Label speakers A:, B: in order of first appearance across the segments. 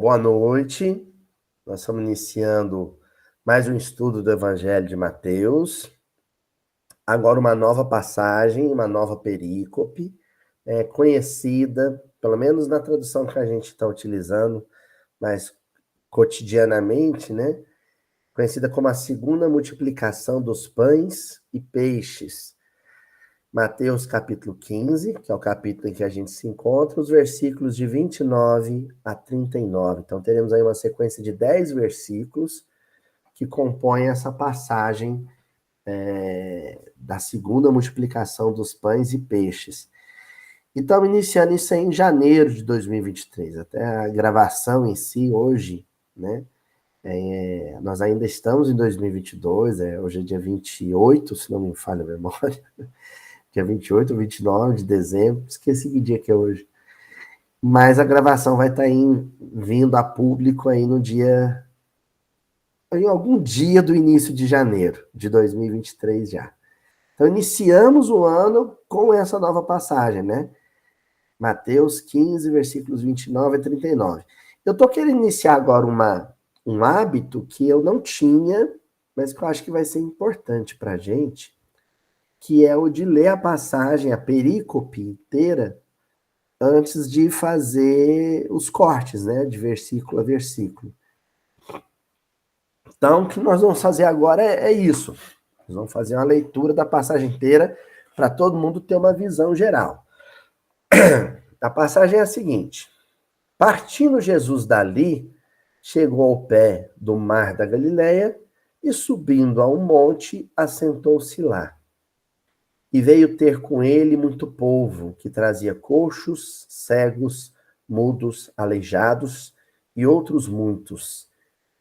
A: boa noite. Nós estamos iniciando mais um estudo do Evangelho de Mateus. Agora uma nova passagem, uma nova perícope, conhecida, pelo menos na tradução que a gente está utilizando, mas cotidianamente, né? Conhecida como a segunda multiplicação dos pães e peixes. Mateus capítulo 15, que é o capítulo em que a gente se encontra, os versículos de 29 a 39. Então, teremos aí uma sequência de 10 versículos que compõem essa passagem da segunda multiplicação dos pães e peixes. E estamos iniciando isso aí em janeiro de 2023. Até a gravação em si, hoje, né? Nós ainda estamos em 2022, hoje é dia 28, se não me falha a memória. Dia 28 ou 29 de dezembro, esqueci que dia que é hoje. Mas a gravação vai estar vindo a público aí em algum dia do início de janeiro de 2023 já. Então, iniciamos o ano com essa nova passagem, né? Mateus 15, versículos 29 a 39. Eu estou querendo iniciar agora um hábito que eu não tinha, mas que eu acho que vai ser importante para a gente, que é o de ler a passagem, a perícope inteira, antes de fazer os cortes, né, de versículo a versículo. Então, o que nós vamos fazer agora é isso. Nós vamos fazer uma leitura da passagem inteira para todo mundo ter uma visão geral. A passagem é a seguinte: partindo Jesus dali, chegou ao pé do mar da Galileia e, subindo a um monte, assentou-se lá. E veio ter com ele muito povo, que trazia coxos, cegos, mudos, aleijados e outros muitos.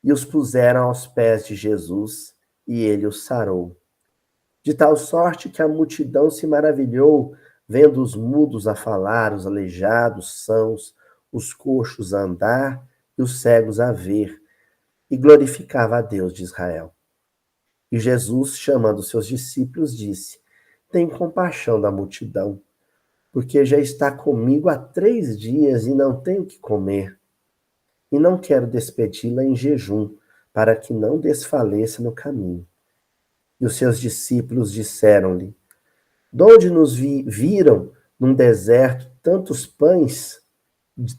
A: E os puseram aos pés de Jesus, e ele os sarou. De tal sorte que a multidão se maravilhou, vendo os mudos a falar, os aleijados sãos, os coxos a andar e os cegos a ver, e glorificava a Deus de Israel. E Jesus, chamando seus discípulos, disse: tem compaixão da multidão, porque já está comigo há 3 dias e não tenho o que comer. E não quero despedi-la em jejum, para que não desfaleça no caminho. E os seus discípulos disseram-lhe: de onde nos viram num deserto tantos pães?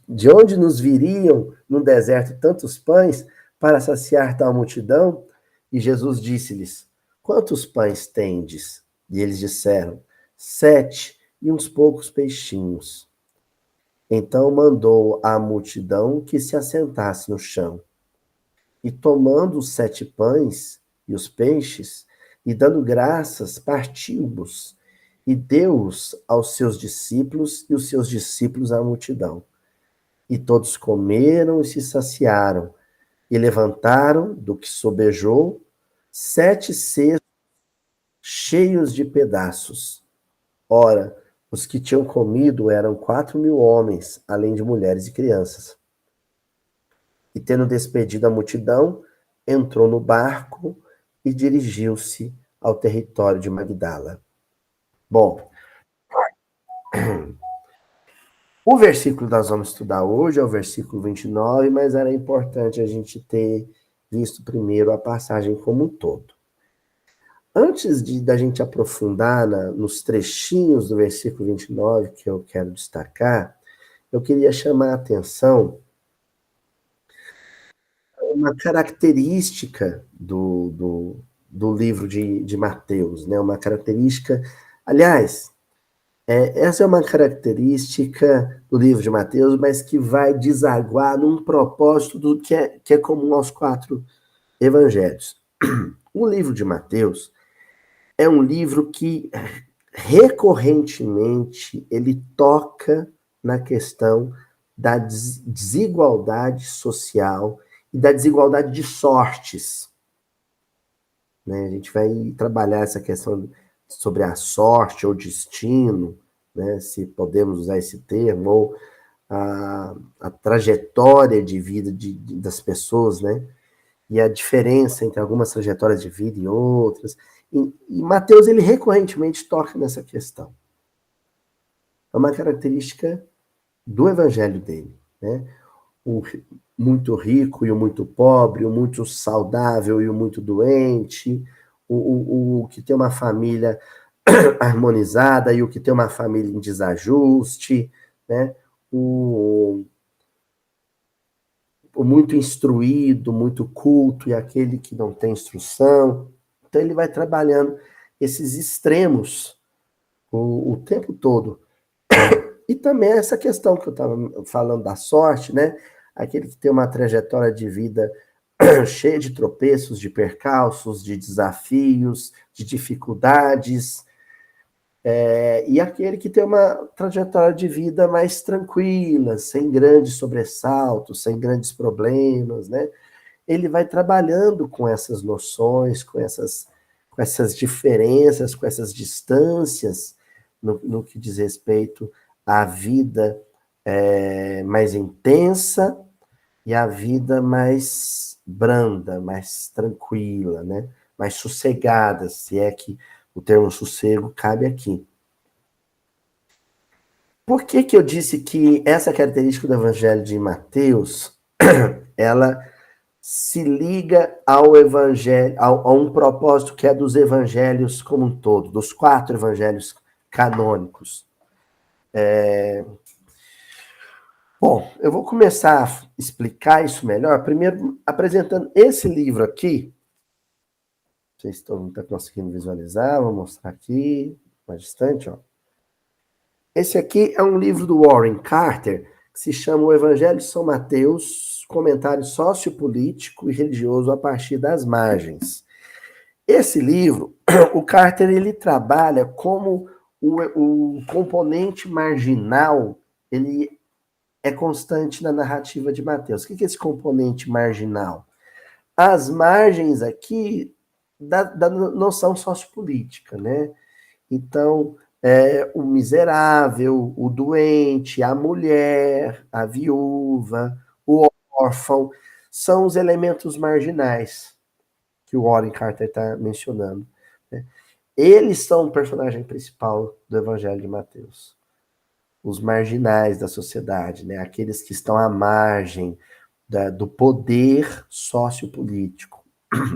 A: De onde nos viriam num deserto tantos pães para saciar tal multidão? E Jesus disse-lhes: quantos pães tendes? E eles disseram: 7 e uns poucos peixinhos. Então mandou à multidão que se assentasse no chão. E tomando os 7 pães e os peixes, e dando graças, partiu-os, e deu-os aos seus discípulos, e os seus discípulos à multidão. E todos comeram e se saciaram, e levantaram, do que sobejou, 7 cestos cheios de pedaços. Ora, os que tinham comido eram 4.000 homens, além de mulheres e crianças. E tendo despedido a multidão, entrou no barco e dirigiu-se ao território de Magdala. Bom, o versículo que nós vamos estudar hoje é o versículo 29, mas era importante a gente ter visto primeiro a passagem como um todo. Antes da gente aprofundar nos trechinhos do versículo 29 que eu quero destacar, eu queria chamar a atenção uma característica do livro de Mateus, né? Uma característica, aliás, essa é uma característica do livro de Mateus, mas que vai desaguar num propósito que é comum aos 4 evangelhos. O livro de Mateus é um livro que recorrentemente ele toca na questão da desigualdade social e da desigualdade de sortes. Né? A gente vai trabalhar essa questão sobre a sorte ou destino, né? Se podemos usar esse termo, ou a trajetória de vida das pessoas, né? E a diferença entre algumas trajetórias de vida e outras. E Mateus, ele recorrentemente toca nessa questão. É uma característica do evangelho dele, né? muito rico e o muito pobre, o muito saudável e o muito doente, o que tem uma família harmonizada e o que tem uma família em desajuste, né? O muito instruído, muito culto e aquele que não tem instrução. Então ele vai trabalhando esses extremos o tempo todo. E também essa questão que eu estava falando da sorte, né? Aquele que tem uma trajetória de vida cheia de tropeços, de percalços, de desafios, de dificuldades, e aquele que tem uma trajetória de vida mais tranquila, sem grandes sobressaltos, sem grandes problemas, né? Ele vai trabalhando com essas noções, com essas diferenças, com essas distâncias, no que diz respeito à vida mais intensa e à vida mais branda, mais tranquila, né? Mais sossegada, se é que o termo sossego cabe aqui. Por que que eu disse que essa característica do Evangelho de Mateus, ela se liga ao evangelho, a um propósito que é dos evangelhos como um todo, dos 4 evangelhos canônicos? Bom, eu vou começar a explicar isso melhor, primeiro apresentando esse livro aqui. Não sei se todo mundo está conseguindo visualizar, vou mostrar aqui, mais distante, ó. Esse aqui é um livro do Warren Carter, que se chama O Evangelho de São Mateus, comentário sociopolítico e religioso a partir das margens. Esse livro, o Carter, ele trabalha como o componente marginal, ele é constante na narrativa de Mateus. O que é esse componente marginal? As margens aqui da noção sociopolítica, né? Então, o miserável, o doente, a mulher, a viúva, o órfão, são os elementos marginais que o Warren Carter está mencionando. Né? Eles são o personagem principal do Evangelho de Mateus. Os marginais da sociedade, né? Aqueles que estão à margem do poder sociopolítico,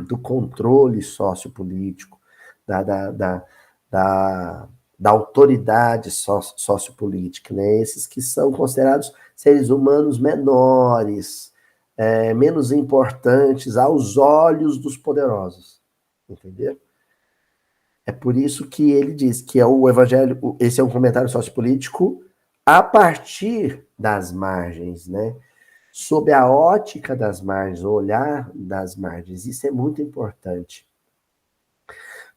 A: do controle sociopolítico, da autoridade sociopolítica, né? Esses que são considerados seres humanos menores, menos importantes aos olhos dos poderosos, entendeu? É por isso que ele diz que é o evangelho, esse é um comentário sociopolítico a partir das margens, né? Sob a ótica das margens, o olhar das margens. Isso é muito importante.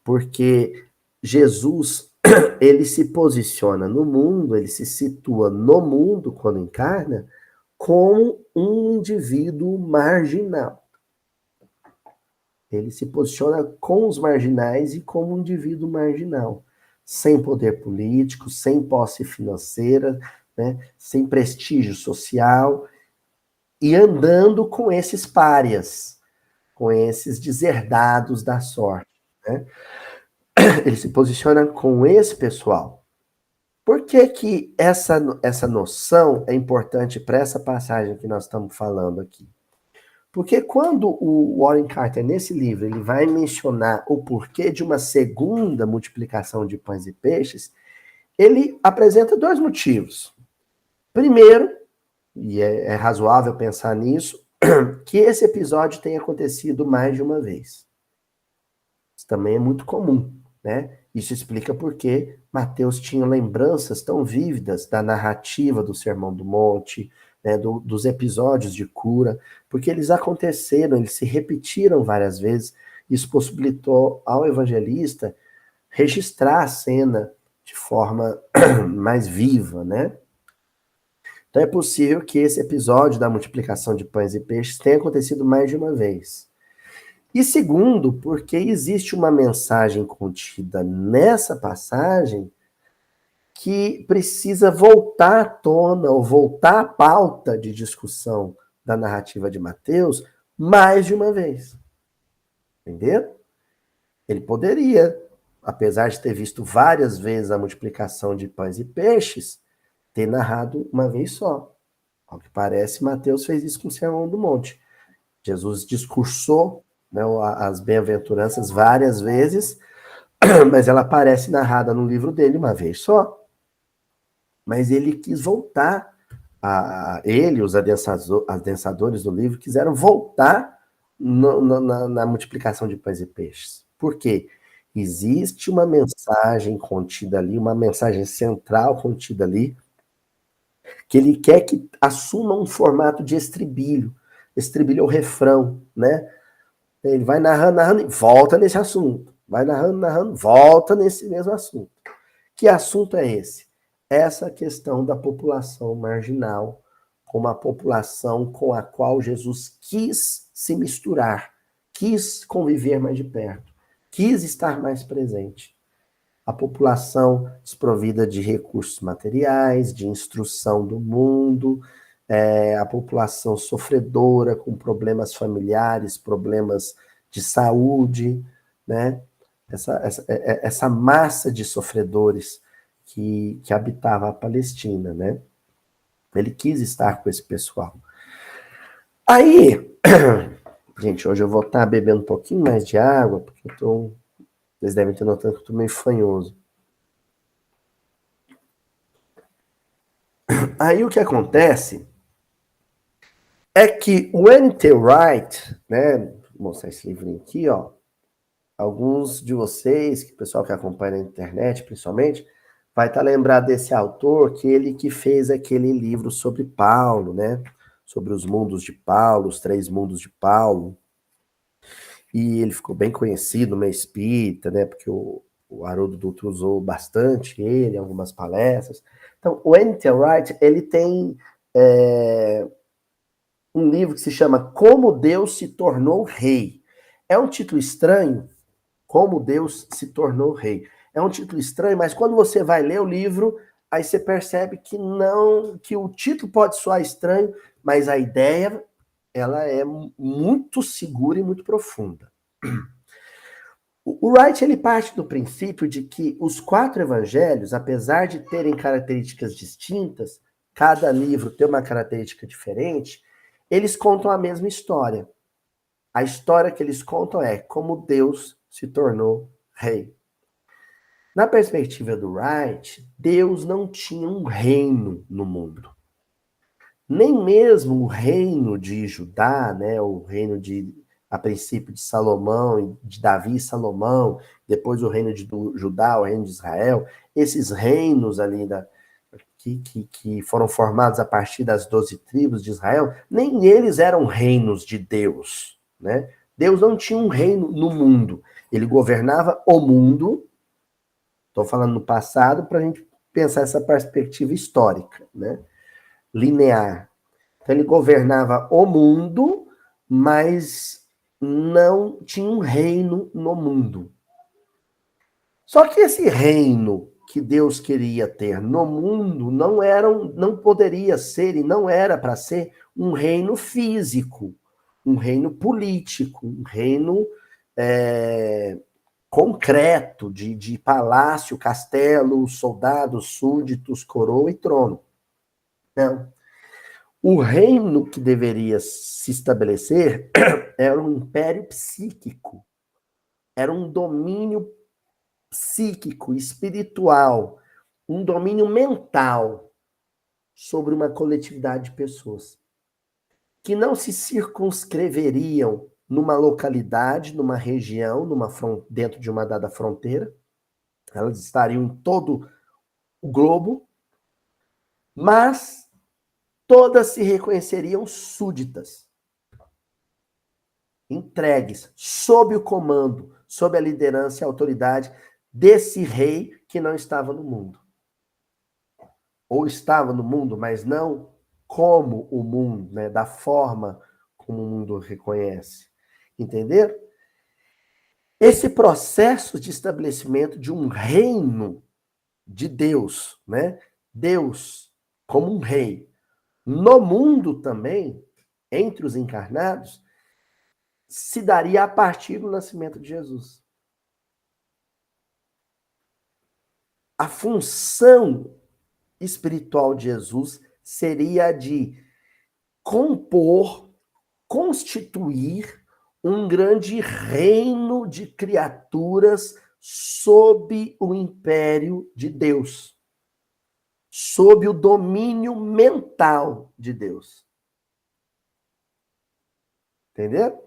A: Porque Jesus, ele se posiciona no mundo, ele se situa no mundo quando encarna, como um indivíduo marginal. Ele se posiciona com os marginais e como um indivíduo marginal, sem poder político, sem posse financeira, né, sem prestígio social, e andando com esses párias, com esses deserdados da sorte. Né? Ele se posiciona com esse pessoal. Por que que essa noção é importante para essa passagem que nós estamos falando aqui? Porque quando o Warren Carter, nesse livro, ele vai mencionar o porquê de uma segunda multiplicação de pães e peixes, ele apresenta 2 motivos. Primeiro, e é razoável pensar nisso, que esse episódio tenha acontecido mais de uma vez. Isso também é muito comum, né? Isso explica por que Mateus tinha lembranças tão vívidas da narrativa do Sermão do Monte, né, dos episódios de cura, porque eles aconteceram, eles se repetiram várias vezes. Isso possibilitou ao evangelista registrar a cena de forma mais viva, né? Então é possível que esse episódio da multiplicação de pães e peixes tenha acontecido mais de uma vez. E segundo, porque existe uma mensagem contida nessa passagem que precisa voltar à tona, ou voltar à pauta de discussão da narrativa de Mateus mais de uma vez. Entendeu? Ele poderia, apesar de ter visto várias vezes a multiplicação de pães e peixes, ter narrado uma vez só. Ao que parece, Mateus fez isso com o Sermão do Monte. Jesus discursou, né, as bem-aventuranças várias vezes, mas ela aparece narrada no livro dele uma vez só. Mas ele quis voltar, ele, os adensadores do livro, quiseram voltar na multiplicação de pães e peixes. Por quê? Existe uma mensagem contida ali, uma mensagem central contida ali, que ele quer que assuma um formato de estribilho. Estribilho é o refrão, né? Ele vai narrando, narrando e volta nesse assunto. Vai narrando, narrando, volta nesse mesmo assunto. Que assunto é esse? Essa questão da população marginal, como a população com a qual Jesus quis se misturar, quis conviver mais de perto, quis estar mais presente. A população desprovida de recursos materiais, de instrução do mundo, a população sofredora com problemas familiares, problemas de saúde, né? Essa massa de sofredores que habitava a Palestina, né? Ele quis estar com esse pessoal. Aí, gente, hoje eu vou estar bebendo um pouquinho mais de água, porque vocês devem ter notado que eu estou meio fanhoso. Aí o que acontece é que o N.T. Wright, né? Vou mostrar esse livrinho aqui, ó. Alguns de vocês, que o pessoal que acompanha na internet, principalmente, vai estar lembrado desse autor, que ele que fez aquele livro sobre Paulo, né? Sobre os mundos de Paulo, os 3 mundos de Paulo. E ele ficou bem conhecido no meio espírita, né? Porque o Haroldo Dutra usou bastante ele em algumas palestras. Então, o N.T. Wright, ele tem um livro que se chama Como Deus se Tornou Rei. É um título estranho, Como Deus se Tornou Rei. É um título estranho, mas quando você vai ler o livro, aí você percebe que não, que o título pode soar estranho, mas a ideia ela é muito segura e muito profunda. O Wright ele parte do princípio de que os 4 evangelhos, apesar de terem características distintas, cada livro tem uma característica diferente, eles contam a mesma história. A história que eles contam é como Deus se tornou rei. Na perspectiva do Wright, Deus não tinha um reino no mundo. Nem mesmo o reino de Judá, né, o reino a princípio de Salomão, de Davi e Salomão, depois o reino de Judá, o reino de Israel, esses reinos ali que foram formados a partir das 12 tribos de Israel, nem eles eram reinos de Deus, né? Deus não tinha um reino no mundo. Ele governava o mundo. Estou falando no passado para a gente pensar essa perspectiva histórica, né? Linear. Então ele governava o mundo, mas não tinha um reino no mundo. Só que esse reino que Deus queria ter no mundo não poderia ser e não era para ser um reino físico, um reino político, um reino concreto de palácio, castelo, soldados, súditos, coroa e trono. Não. O reino que deveria se estabelecer era um império psíquico, era um domínio psíquico, espiritual, um domínio mental sobre uma coletividade de pessoas que não se circunscreveriam numa localidade, numa região, dentro de uma dada fronteira. Elas estariam em todo o globo, mas todas se reconheceriam súditas, entregues, sob o comando, sob a liderança e a autoridade desse rei que não estava no mundo. Ou estava no mundo, mas não como o mundo, né, da forma como o mundo reconhece. Entenderam? Esse processo de estabelecimento de um reino de Deus, né? Deus como um rei, no mundo também, entre os encarnados, se daria a partir do nascimento de Jesus. A função espiritual de Jesus seria a de compor, constituir um grande reino de criaturas sob o império de Deus, sob o domínio mental de Deus. Entendeu?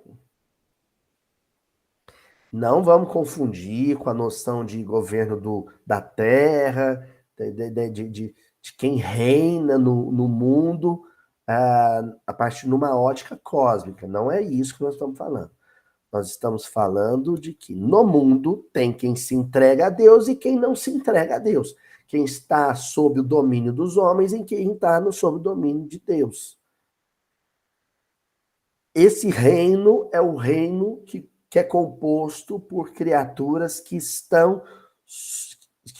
A: Não vamos confundir com a noção de governo da terra, de quem reina no mundo a partir de uma ótica cósmica. Não é isso que nós estamos falando. Nós estamos falando de que no mundo tem quem se entrega a Deus e quem não se entrega a Deus. Quem está sob o domínio dos homens e quem está sob o domínio de Deus. Esse reino é o reino que é composto por criaturas que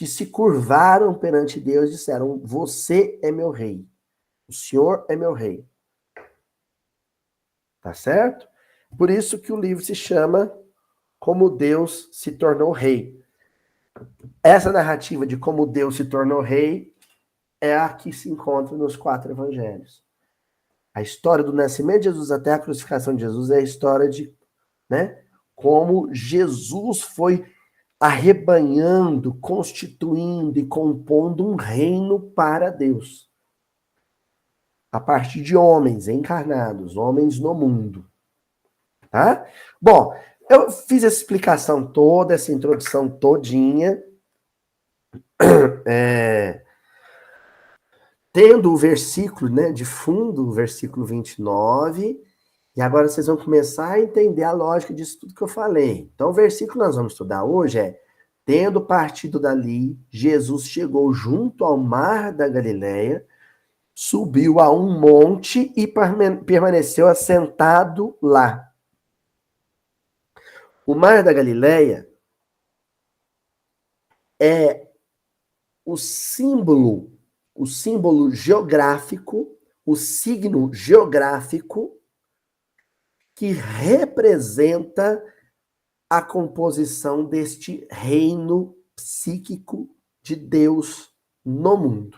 A: se curvaram perante Deus e disseram: você é meu rei, o Senhor é meu rei. Tá certo? Por isso que o livro se chama Como Deus se Tornou Rei. Essa narrativa de como Deus se tornou rei é a que se encontra nos 4 evangelhos. A história do nascimento de Jesus até a crucificação de Jesus é a história de, né, como Jesus foi arrebanhando, constituindo e compondo um reino para Deus. A partir de homens encarnados, homens no mundo. Tá? Bom, eu fiz essa explicação toda, essa introdução todinha, tendo o versículo, né, de fundo, o versículo 29, e agora vocês vão começar a entender a lógica disso tudo que eu falei. Então, o versículo que nós vamos estudar hoje é: tendo partido dali, Jesus chegou junto ao mar da Galileia, subiu a um monte e permaneceu assentado lá. O mar da Galileia é o símbolo geográfico, o signo geográfico que representa a composição deste reino psíquico de Deus no mundo.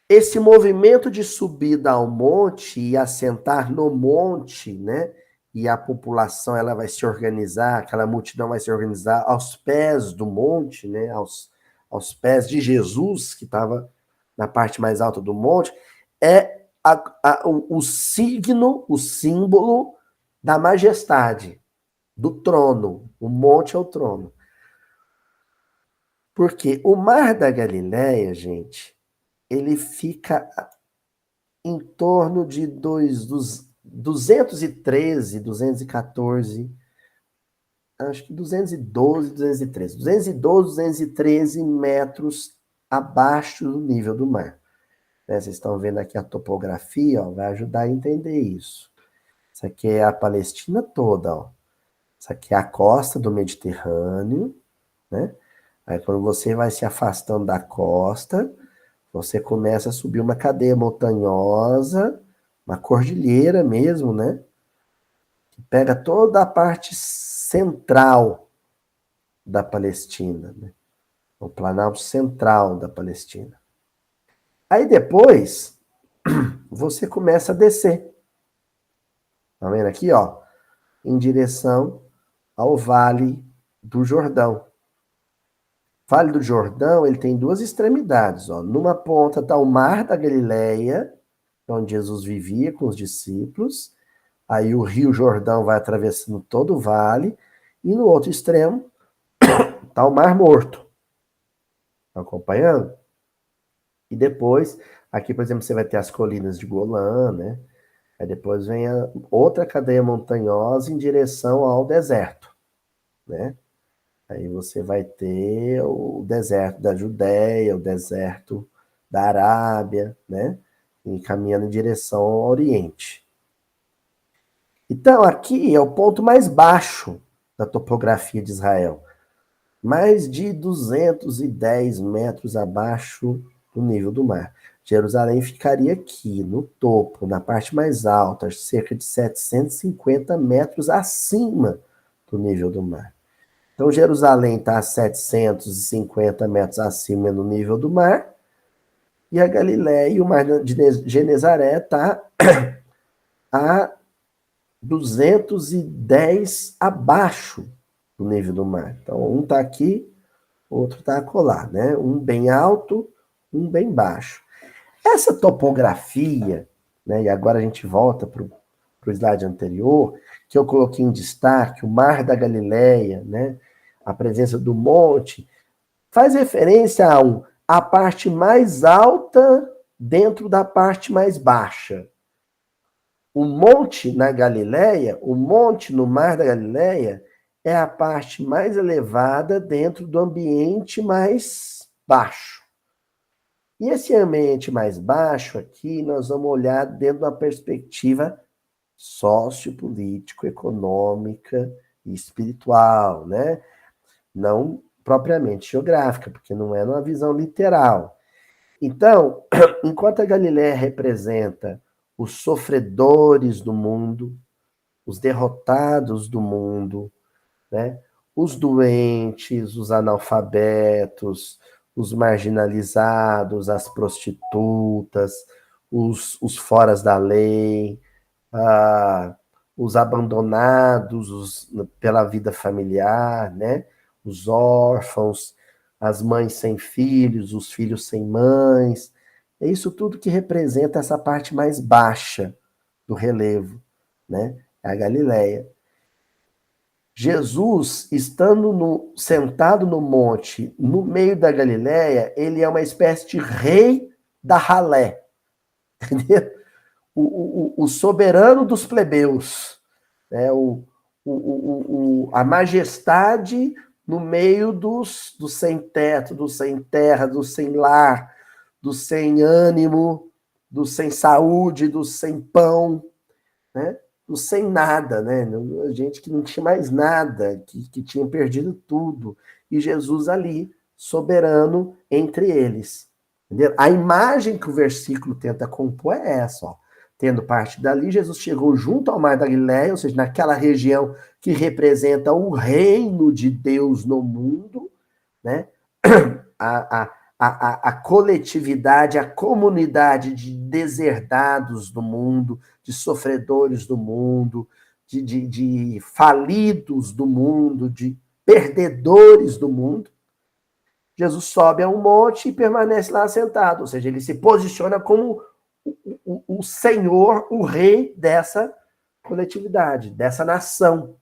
A: Esse movimento de subida ao monte e assentar no monte, né? E a população ela vai se organizar, aquela multidão vai se organizar aos pés do monte, né? Aos pés de Jesus, que estava na parte mais alta do monte, é o signo, o símbolo da majestade, do trono. O monte é o trono. Porque o mar da Galileia, gente, ele fica em torno de 213, 214, acho que 212, 213. 212, 213 metros abaixo do nível do mar. Vocês estão vendo aqui a topografia, ó, vai ajudar a entender isso. Isso aqui é a Palestina toda, ó. Isso aqui é a costa do Mediterrâneo, né? Aí quando você vai se afastando da costa, você começa a subir uma cadeia montanhosa, uma cordilheira mesmo, né? Que pega toda a parte central da Palestina, né? O Planalto Central da Palestina. Aí depois, você começa a descer. Tá vendo aqui, ó? Em direção ao Vale do Jordão. O Vale do Jordão, ele tem 2 extremidades, ó. Numa ponta está o Mar da Galileia, onde Jesus vivia com os discípulos. Aí o Rio Jordão vai atravessando todo o vale. E no outro extremo está o Mar Morto. Tá acompanhando? E depois, aqui, por exemplo, você vai ter as colinas de Golã, né? Aí depois vem outra cadeia montanhosa em direção ao deserto, né? Aí você vai ter o deserto da Judéia, o deserto da Arábia, né? E caminhando em direção ao Oriente. Então, aqui é o ponto mais baixo da topografia de Israel. Mais de 210 metros abaixo do nível do mar. Jerusalém ficaria aqui, no topo, na parte mais alta, cerca de 750 metros acima do nível do mar. Então, Jerusalém está a 750 metros acima do nível do mar, e a Galileia e o mar de Genezaré está a 210 abaixo do nível do mar. Então, um está aqui, outro está acolá, né? Um bem alto, um bem baixo. Essa topografia, né? E agora a gente volta para o slide anterior, que eu coloquei em destaque, o Mar da Galileia, né? A presença do monte, faz referência a parte mais alta dentro da parte mais baixa. O monte na Galileia, o monte no Mar da Galileia, é a parte mais elevada dentro do ambiente mais baixo. E esse ambiente mais baixo aqui, nós vamos olhar dentro de uma perspectiva sociopolítico, econômica e espiritual, né? Não propriamente geográfica, porque não é numa visão literal. Então, enquanto a Galileia representa os sofredores do mundo, os derrotados do mundo, né? Os doentes, os analfabetos, os marginalizados, as prostitutas, os foras da lei, os abandonados pela vida familiar, né? Os órfãos, as mães sem filhos, os filhos sem mães. É isso tudo que representa essa parte mais baixa do relevo, né? É a Galileia. Jesus, sentado no monte, no meio da Galileia, ele é uma espécie de rei da ralé, entendeu? O soberano dos plebeus, né? A majestade no meio dos sem teto, dos sem terra, dos sem lar, dos sem ânimo, dos sem saúde, dos sem pão, né? Dos sem nada, né? Gente que não tinha mais nada, que tinha perdido tudo. E Jesus ali, soberano entre eles. Entendeu? A imagem que o versículo tenta compor é essa, ó. Tendo parte dali, Jesus chegou junto ao mar da Galileia, ou seja, naquela região que representa o reino de Deus no mundo, né? A coletividade, a comunidade de deserdados do mundo, de sofredores do mundo, de falidos do mundo, de perdedores do mundo. Jesus sobe a um monte e permanece lá sentado, ou seja, ele se posiciona como o senhor, o rei dessa coletividade, dessa nação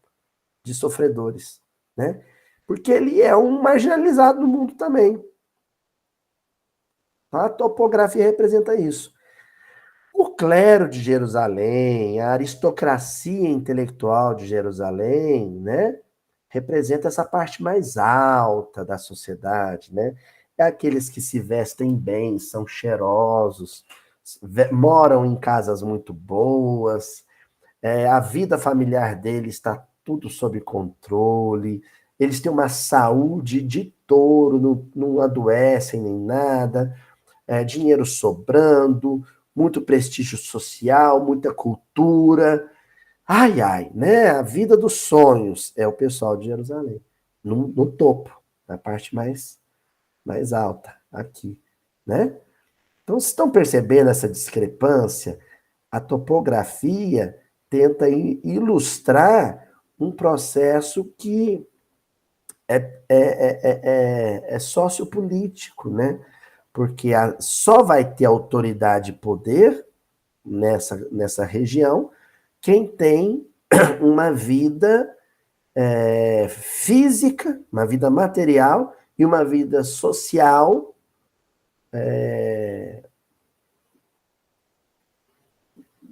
A: de sofredores, né? Porque ele é um marginalizado no mundo também. A topografia representa isso. O clero de Jerusalém, a aristocracia intelectual de Jerusalém, né, representa essa parte mais alta da sociedade, né? É aqueles que se vestem bem, são cheirosos, moram em casas muito boas, a vida familiar deles está tudo sob controle, eles têm uma saúde de touro, não adoecem nem nada, dinheiro sobrando, muito prestígio social, muita cultura. Ai, ai, né? A vida dos sonhos é o pessoal de Jerusalém, no topo, na parte mais alta, aqui, né? Então, vocês estão percebendo essa discrepância? A topografia tenta ilustrar um processo que é sociopolítico, né? Porque só vai ter autoridade e poder nessa região quem tem uma vida física, uma vida material e uma vida social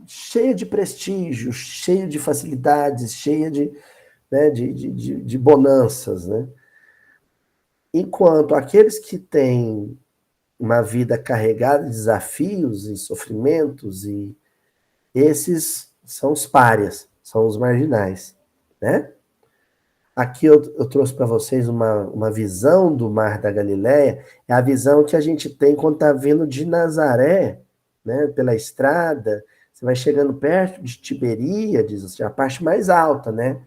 A: cheia de prestígio, cheia de facilidades, cheia de bonanças, né? Enquanto aqueles que têm uma vida carregada de desafios e sofrimentos, e esses são os párias, são os marginais, né? Aqui eu trouxe para vocês uma visão do Mar da Galileia, é a visão que a gente tem quando está vindo de Nazaré, né, pela estrada, você vai chegando perto de Tiberíades, assim, a parte mais alta, né?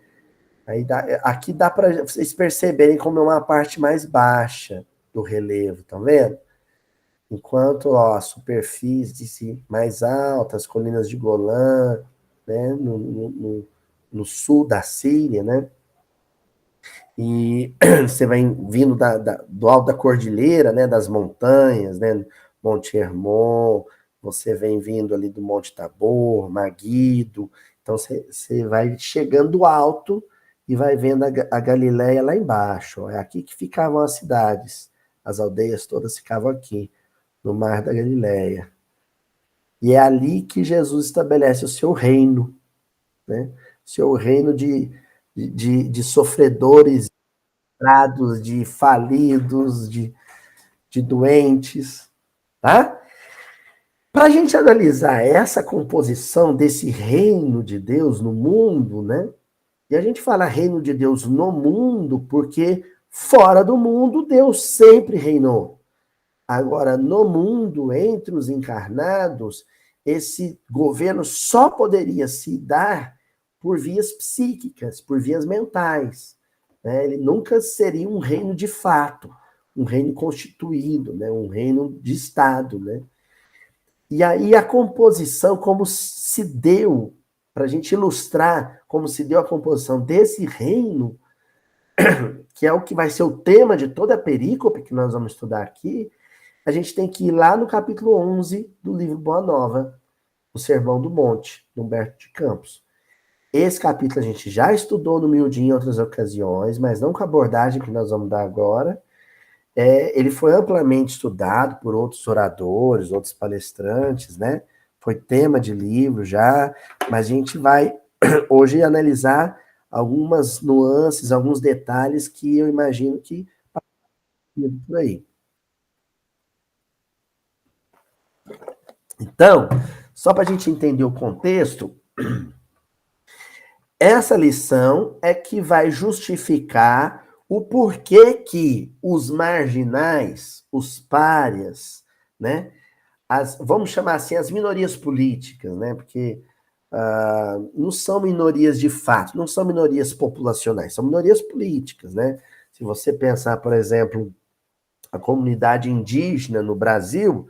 A: Aqui dá para vocês perceberem como é uma parte mais baixa do relevo, tá vendo? Enquanto a superfície mais alta, as colinas de Golã, né, no sul da Síria, né? E você vai vindo do alto da cordilheira, né, das montanhas, né, Monte Hermon, você vem vindo ali do Monte Tabor, Megido, então você vai chegando alto e vai vendo a Galileia lá embaixo. É aqui que ficavam as cidades, as aldeias todas ficavam aqui, no Mar da Galileia. E é ali que Jesus estabelece o seu reino, né? Seu reino de sofredores, de falidos, de doentes, tá? Para a gente analisar essa composição desse reino de Deus no mundo, né? E a gente fala reino de Deus no mundo porque fora do mundo Deus sempre reinou. Agora, no mundo, entre os encarnados, esse governo só poderia se dar por vias psíquicas, por vias mentais. Né? Ele nunca seria um reino de fato, um reino constituído, né? Um reino de Estado. Né? E aí a composição, como se deu, para a gente ilustrar como se deu a composição desse reino, que é o que vai ser o tema de toda a perícope que nós vamos estudar aqui, a gente tem que ir lá no capítulo 11 do livro Boa Nova, o Sermão do Monte, de Humberto de Campos. Esse capítulo a gente já estudou no miudinho em outras ocasiões, mas não com a abordagem que nós vamos dar agora. Ele foi amplamente estudado por outros oradores, outros palestrantes, né? Foi tema de livro já, mas a gente vai hoje analisar algumas nuances, alguns detalhes que eu imagino que por aí. Então, só para a gente entender o contexto, essa lição é que vai justificar o porquê que os marginais, os párias, né, vamos chamar assim, as minorias políticas, né, porque não são minorias de fato, não são minorias populacionais, são minorias políticas, né? Se você pensar, por exemplo, a comunidade indígena no Brasil,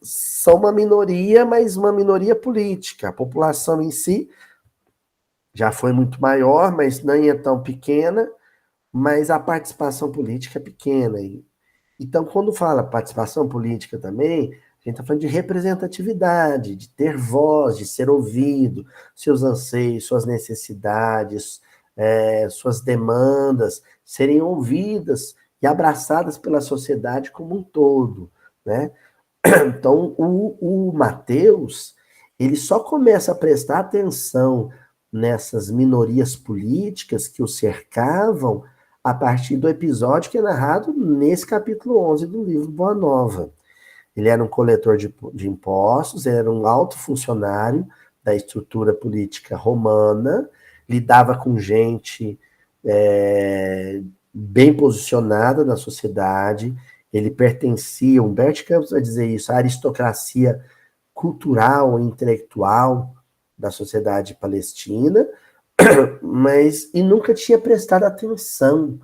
A: são uma minoria, mas uma minoria política. A população em si já foi muito maior, mas nem é tão pequena, mas a participação política é pequena. Então, quando fala participação política também, a gente está falando de representatividade, de ter voz, de ser ouvido, seus anseios, suas necessidades, suas demandas serem ouvidas e abraçadas pela sociedade como um todo, né? Então, o Mateus, ele só começa a prestar atenção nessas minorias políticas que o cercavam a partir do episódio que é narrado nesse capítulo 11 do livro Boa Nova. Ele era um coletor de impostos, ele era um alto funcionário da estrutura política romana, lidava com gente bem posicionada na sociedade, ele pertencia, Humberto Campos vai dizer isso, à aristocracia cultural e intelectual da sociedade palestina, mas e nunca tinha prestado atenção,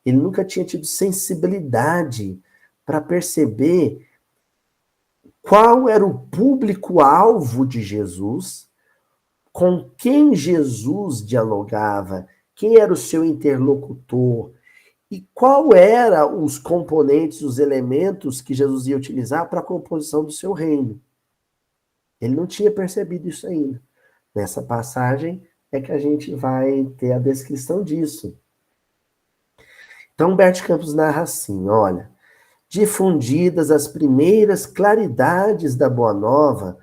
A: ele nunca tinha tido sensibilidade para perceber qual era o público-alvo de Jesus, com quem Jesus dialogava, quem era o seu interlocutor, e qual eram os componentes, os elementos que Jesus ia utilizar para a composição do seu reino. Ele não tinha percebido isso ainda. Nessa passagem é que a gente vai ter a descrição disso. Então, Humberto Campos narra assim, olha, difundidas as primeiras claridades da Boa Nova,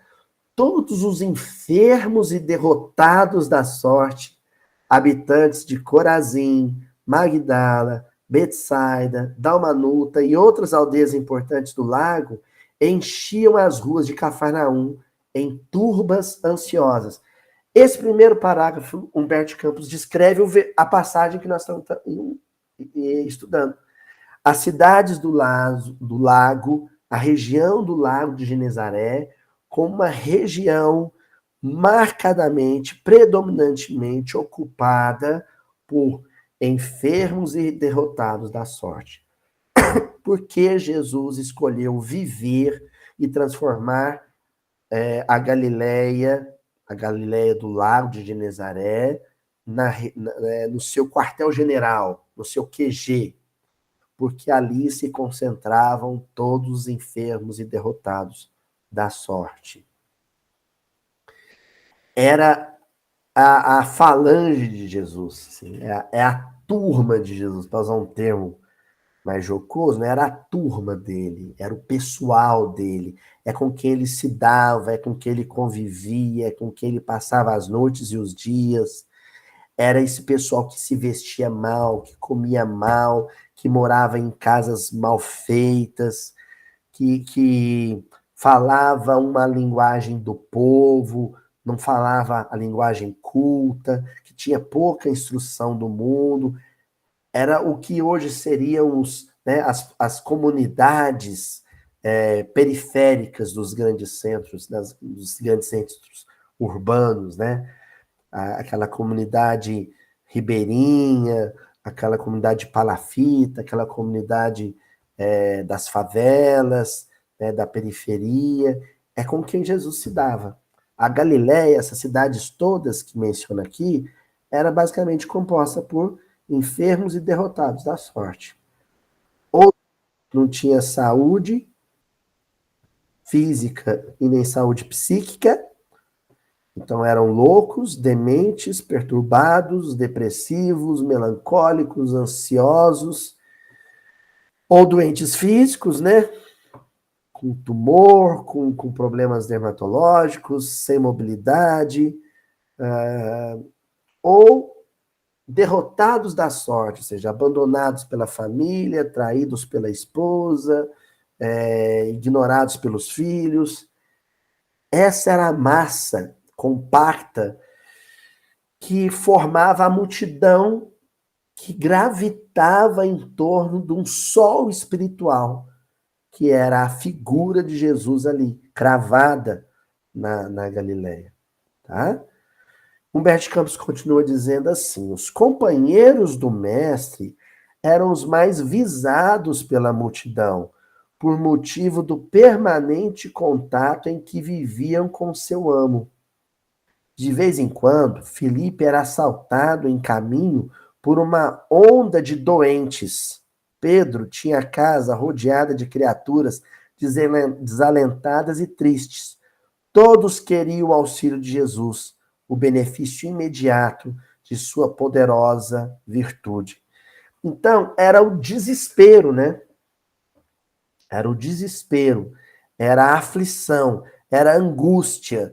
A: todos os enfermos e derrotados da sorte, habitantes de Corazim, Magdala, Betsaida, Dalmanuta e outras aldeias importantes do lago, enchiam as ruas de Cafarnaum em turbas ansiosas. Esse primeiro parágrafo, Humberto Campos descreve a passagem que nós estamos estudando. As cidades do lago, a região do lago de Genezaré, como uma região marcadamente, predominantemente ocupada por enfermos e derrotados da sorte. Porque Jesus escolheu viver e transformar a Galileia do Lago de Genezaré, no seu quartel-general, no seu QG, porque ali se concentravam todos os enfermos e derrotados da sorte. Era a falange de Jesus, assim, é a turma de Jesus, para usar um termo mais jocoso, né? Era a turma dele, era o pessoal dele, é com quem ele se dava, é com quem ele convivia, é com quem ele passava as noites e os dias. Era esse pessoal que se vestia mal, que comia mal, que morava em casas mal feitas, que falava uma linguagem do povo, não falava a linguagem culta, que tinha pouca instrução do mundo. Era o que hoje seriam as comunidades periféricas dos grandes centros, dos grandes centros urbanos, né? Aquela comunidade ribeirinha, aquela comunidade palafita, aquela comunidade das favelas, né, da periferia, é com quem Jesus se dava. A Galiléia, essas cidades todas que menciona aqui, era basicamente composta por enfermos e derrotados da sorte. Ou não tinha saúde física e nem saúde psíquica, então eram loucos, dementes, perturbados, depressivos, melancólicos, ansiosos, ou doentes físicos, né? Com tumor, com problemas dermatológicos, sem mobilidade, ou derrotados da sorte, ou seja, abandonados pela família, traídos pela esposa, ignorados pelos filhos. Essa era a massa compacta que formava a multidão que gravitava em torno de um sol espiritual, que era a figura de Jesus ali, cravada na Galileia. Tá? Humberto Campos continua dizendo assim: os companheiros do mestre eram os mais visados pela multidão, por motivo do permanente contato em que viviam com seu amo. De vez em quando, Filipe era assaltado em caminho por uma onda de doentes. Pedro tinha a casa rodeada de criaturas desalentadas e tristes. Todos queriam o auxílio de Jesus, o benefício imediato de sua poderosa virtude. Então, era o desespero, né? Era o desespero, era a aflição, era a angústia,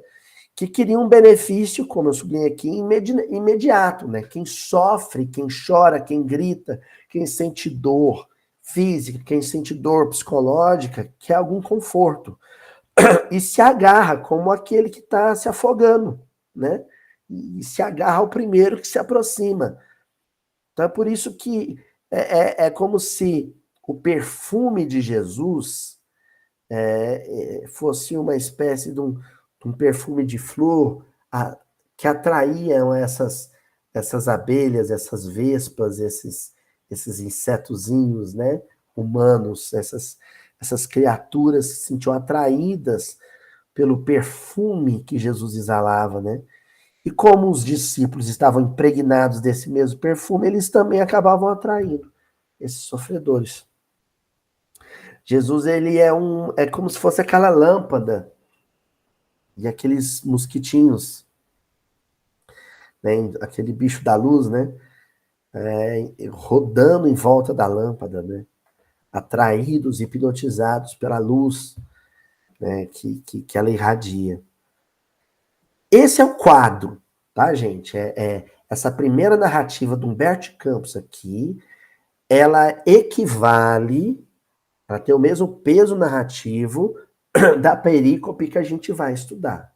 A: que queria um benefício, como eu sublinhei aqui, imediato, né? Quem sofre, quem chora, quem grita, quem sente dor física, quem sente dor psicológica, quer algum conforto. E se agarra como aquele que está se afogando, né? E se agarra ao primeiro que se aproxima. Então é por isso que é como se o perfume de Jesus fosse uma espécie de um perfume de flor que atraíam essas abelhas, essas vespas, esses insetozinhos, né, humanos, essas criaturas se sentiam atraídas pelo perfume que Jesus exalava, né? E como os discípulos estavam impregnados desse mesmo perfume, eles também acabavam atraindo esses sofredores. Jesus, ele é como se fosse aquela lâmpada e aqueles mosquitinhos, né? Aquele bicho da luz, né? Rodando em volta da lâmpada, né? Atraídos, hipnotizados pela luz, né? que ela irradia. Esse é o quadro, tá, gente? Essa primeira narrativa do Humberto Campos aqui, ela equivale, ela tem o mesmo peso narrativo da perícope que a gente vai estudar.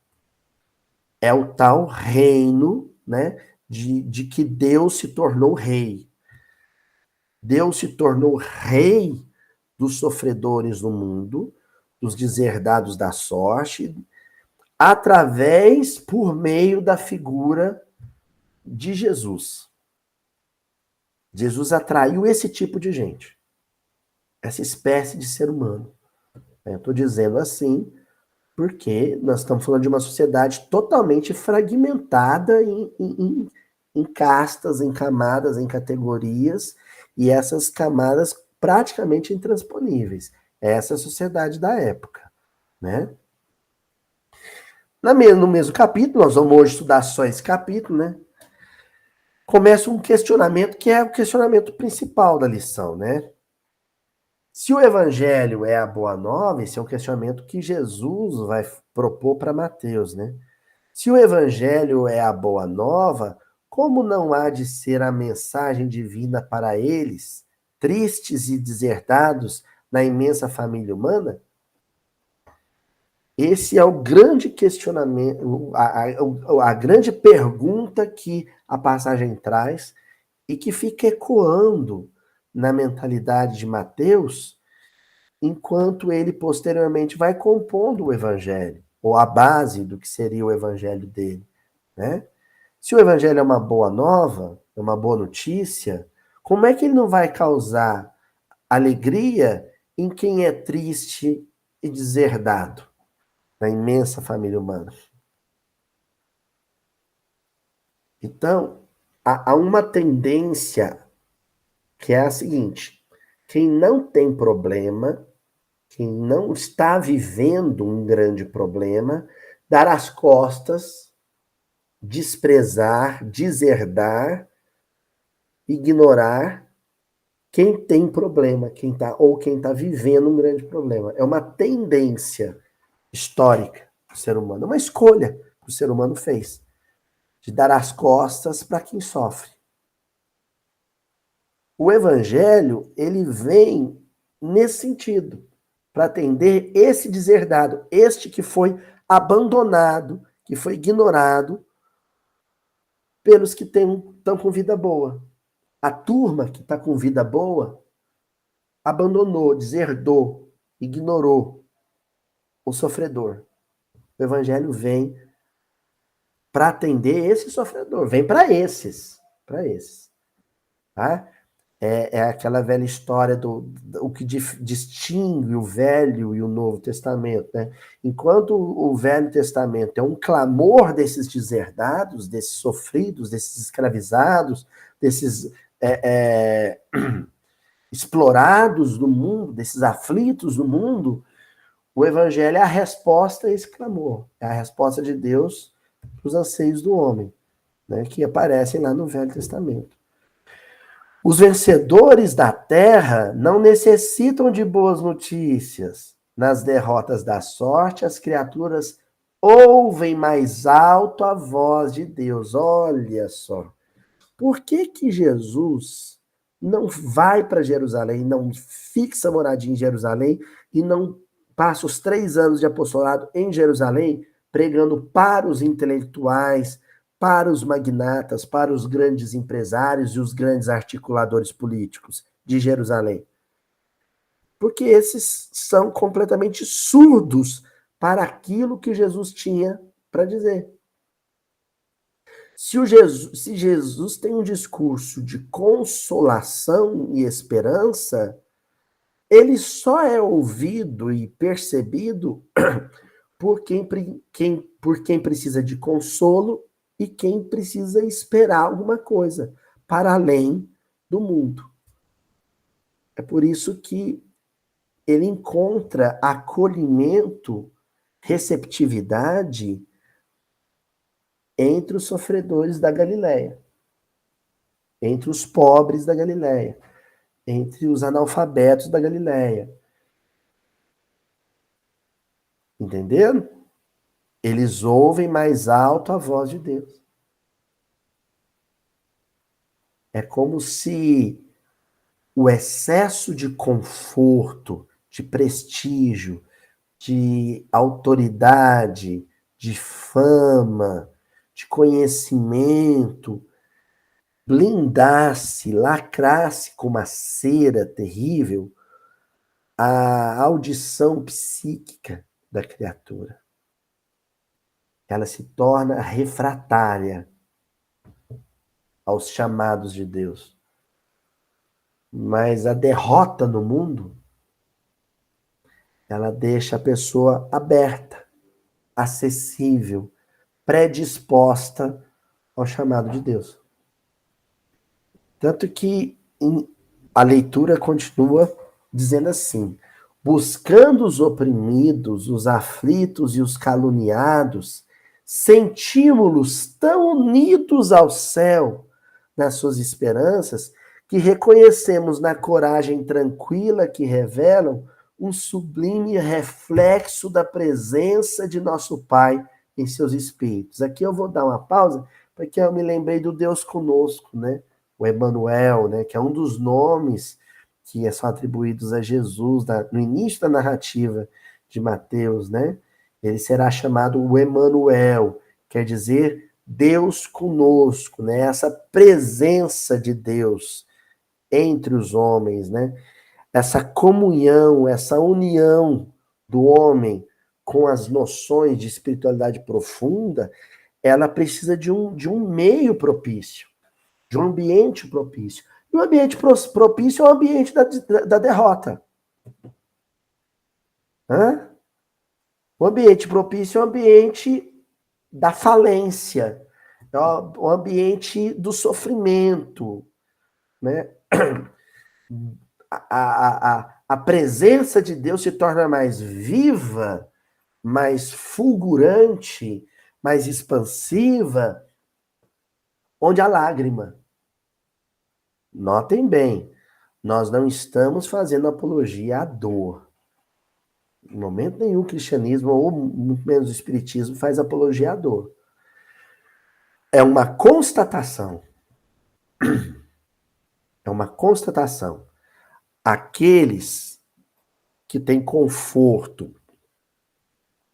A: É o tal reino, né, de que Deus se tornou rei. Deus se tornou rei dos sofredores do mundo, dos deserdados da sorte, por meio da figura de Jesus. Jesus atraiu esse tipo de gente. essa espécie de ser humano. Eu estou dizendo assim porque nós estamos falando de uma sociedade totalmente fragmentada em castas, em camadas, em categorias, e essas camadas praticamente intransponíveis. Essa é a sociedade da época, né? No mesmo capítulo, nós vamos hoje estudar só esse capítulo, né? Começa um questionamento que é o questionamento principal da lição, né? Se o evangelho é a boa nova, esse é um questionamento que Jesus vai propor para Mateus, né? Se o evangelho é a boa nova, como não há de ser a mensagem divina para eles, tristes e deserdados na imensa família humana? Esse é o grande questionamento, a grande pergunta que a passagem traz e que fica ecoando na mentalidade de Mateus, enquanto ele posteriormente vai compondo o evangelho, ou a base do que seria o evangelho dele, né? Se o evangelho é uma boa nova, é uma boa notícia, como é que ele não vai causar alegria em quem é triste e deserdado na imensa família humana? Então, há uma tendência que é a seguinte: quem não tem problema, quem não está vivendo um grande problema, dar as costas, desprezar, deserdar, ignorar quem tem problema, quem está vivendo um grande problema. É uma tendência histórica do ser humano, é uma escolha que o ser humano fez de dar as costas para quem sofre. O evangelho, ele vem nesse sentido, para atender esse deserdado, este que foi abandonado, que foi ignorado pelos que estão com vida boa. A turma que está com vida boa abandonou, deserdou, ignorou o sofredor. O evangelho vem para atender esse sofredor, vem para esses, tá? É aquela velha história o que distingue o Velho e o Novo Testamento, né? Enquanto o Velho Testamento é um clamor desses deserdados, desses sofridos, desses escravizados, desses explorados do mundo, desses aflitos do mundo, o Evangelho é a resposta a esse clamor, é a resposta de Deus para os anseios do homem, né? Que aparecem lá no Velho Testamento. Os vencedores da terra não necessitam de boas notícias. Nas derrotas da sorte, as criaturas ouvem mais alto a voz de Deus. Olha só. Por que que Jesus não vai para Jerusalém, não fixa moradia em Jerusalém e não passa os 3 anos de apostolado em Jerusalém pregando para os intelectuais, para os magnatas, para os grandes empresários e os grandes articuladores políticos de Jerusalém? Porque esses são completamente surdos para aquilo que Jesus tinha para dizer. Se Jesus tem um discurso de consolação e esperança, ele só é ouvido e percebido por quem precisa de consolo e quem precisa esperar alguma coisa para além do mundo. É por isso que ele encontra acolhimento, receptividade entre os sofredores da Galileia, entre os pobres da Galileia, entre os analfabetos da Galileia. Entenderam? Eles ouvem mais alto a voz de Deus. É como se o excesso de conforto, de prestígio, de autoridade, de fama, de conhecimento, blindasse, lacrasse com uma cera terrível a audição psíquica da criatura. Ela se torna refratária aos chamados de Deus. Mas a derrota no mundo Ela deixa a pessoa aberta, acessível, predisposta ao chamado de Deus. Tanto que a leitura continua dizendo assim: buscando os oprimidos, os aflitos e os caluniados, sentimos-los tão unidos ao céu nas suas esperanças, que reconhecemos na coragem tranquila que revelam um sublime reflexo da presença de nosso Pai em seus espíritos. Aqui eu vou dar uma pausa, porque eu me lembrei do Deus conosco, né? O Emmanuel, né? Que é um dos nomes que são atribuídos a Jesus no início da narrativa de Mateus, né? Ele será chamado o Emmanuel, quer dizer Deus conosco, né? Essa presença de Deus entre os homens, né? Essa comunhão, essa união do homem com as noções de espiritualidade profunda, ela precisa de um meio propício, de um ambiente propício. E o ambiente propício é o ambiente da derrota. Hã? O ambiente propício é o ambiente da falência, é o ambiente do sofrimento, né? A presença de Deus se torna mais viva, mais fulgurante, mais expansiva, onde há lágrima. Notem bem, nós não estamos fazendo apologia à dor. Em momento nenhum o cristianismo, ou muito menos o espiritismo, faz apologia à dor. É uma constatação. É uma constatação. Aqueles que têm conforto,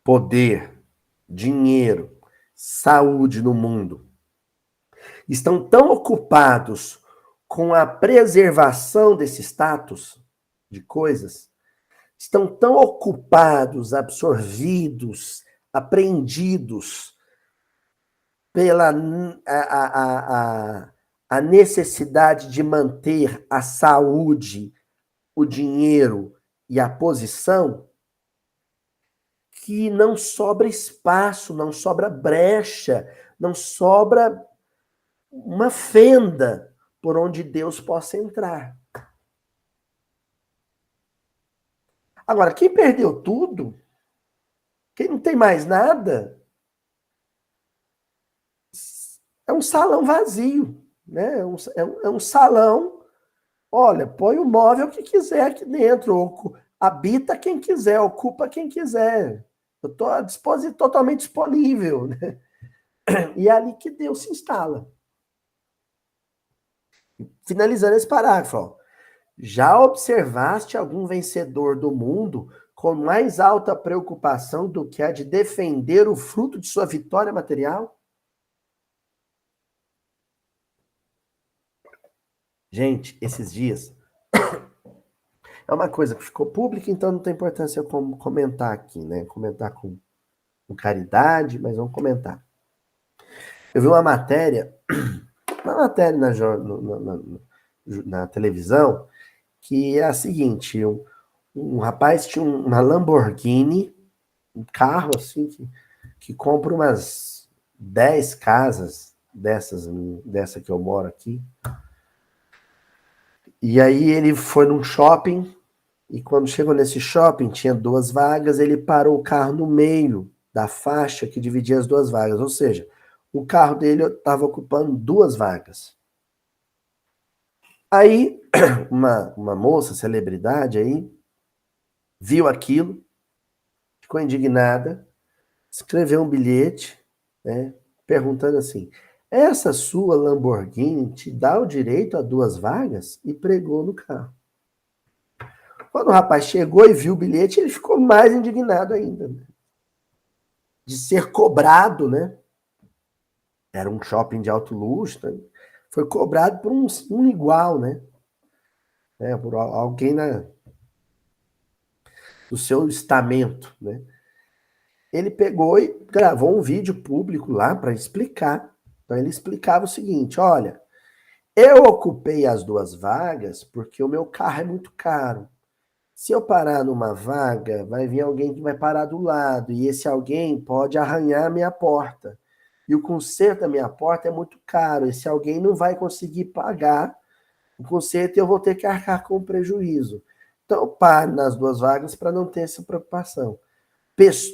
A: poder, dinheiro, saúde no mundo, estão tão ocupados com a preservação desse status de coisas, estão tão ocupados, absorvidos, apreendidos pela a necessidade de manter a saúde, o dinheiro e a posição, que não sobra espaço, não sobra brecha, não sobra uma fenda por onde Deus possa entrar. Agora, quem perdeu tudo, quem não tem mais nada, é um salão vazio, né? É um salão, olha, põe o móvel que quiser aqui dentro, habita quem quiser, ocupa quem quiser. Eu estou totalmente disponível, né? E é ali que Deus se instala. Finalizando esse parágrafo, ó. Já observaste algum vencedor do mundo com mais alta preocupação do que a de defender o fruto de sua vitória material? Gente, esses dias é uma coisa que ficou pública, então não tem importância eu comentar aqui, né? Comentar com caridade, mas vamos comentar. Eu vi uma matéria na televisão, que é a seguinte: um rapaz tinha uma Lamborghini, um carro assim, que compra umas 10 casas dessa que eu moro aqui. E aí ele foi num shopping, e quando chegou nesse shopping, tinha 2 vagas, ele parou o carro no meio da faixa que dividia as 2 vagas, ou seja, o carro dele estava ocupando 2 vagas. Aí, uma moça, celebridade aí, viu aquilo, ficou indignada, escreveu um bilhete, né, perguntando assim: essa sua Lamborghini te dá o direito a 2 vagas? E pregou no carro. Quando o rapaz chegou e viu o bilhete, ele ficou mais indignado ainda, né? De ser cobrado, né? Era um shopping de alto luxo, né? Foi cobrado por um igual, né? Por alguém do seu estamento, né? Ele pegou e gravou um vídeo público lá para explicar. Então ele explicava o seguinte: olha, eu ocupei as 2 vagas porque o meu carro é muito caro. Se eu parar numa vaga, vai vir alguém que vai parar do lado, e esse alguém pode arranhar a minha porta. E o conserto da minha porta é muito caro, esse alguém não vai conseguir pagar o conserto e eu vou ter que arcar com o prejuízo. Então, eu paro nas duas vagas para não ter essa preocupação.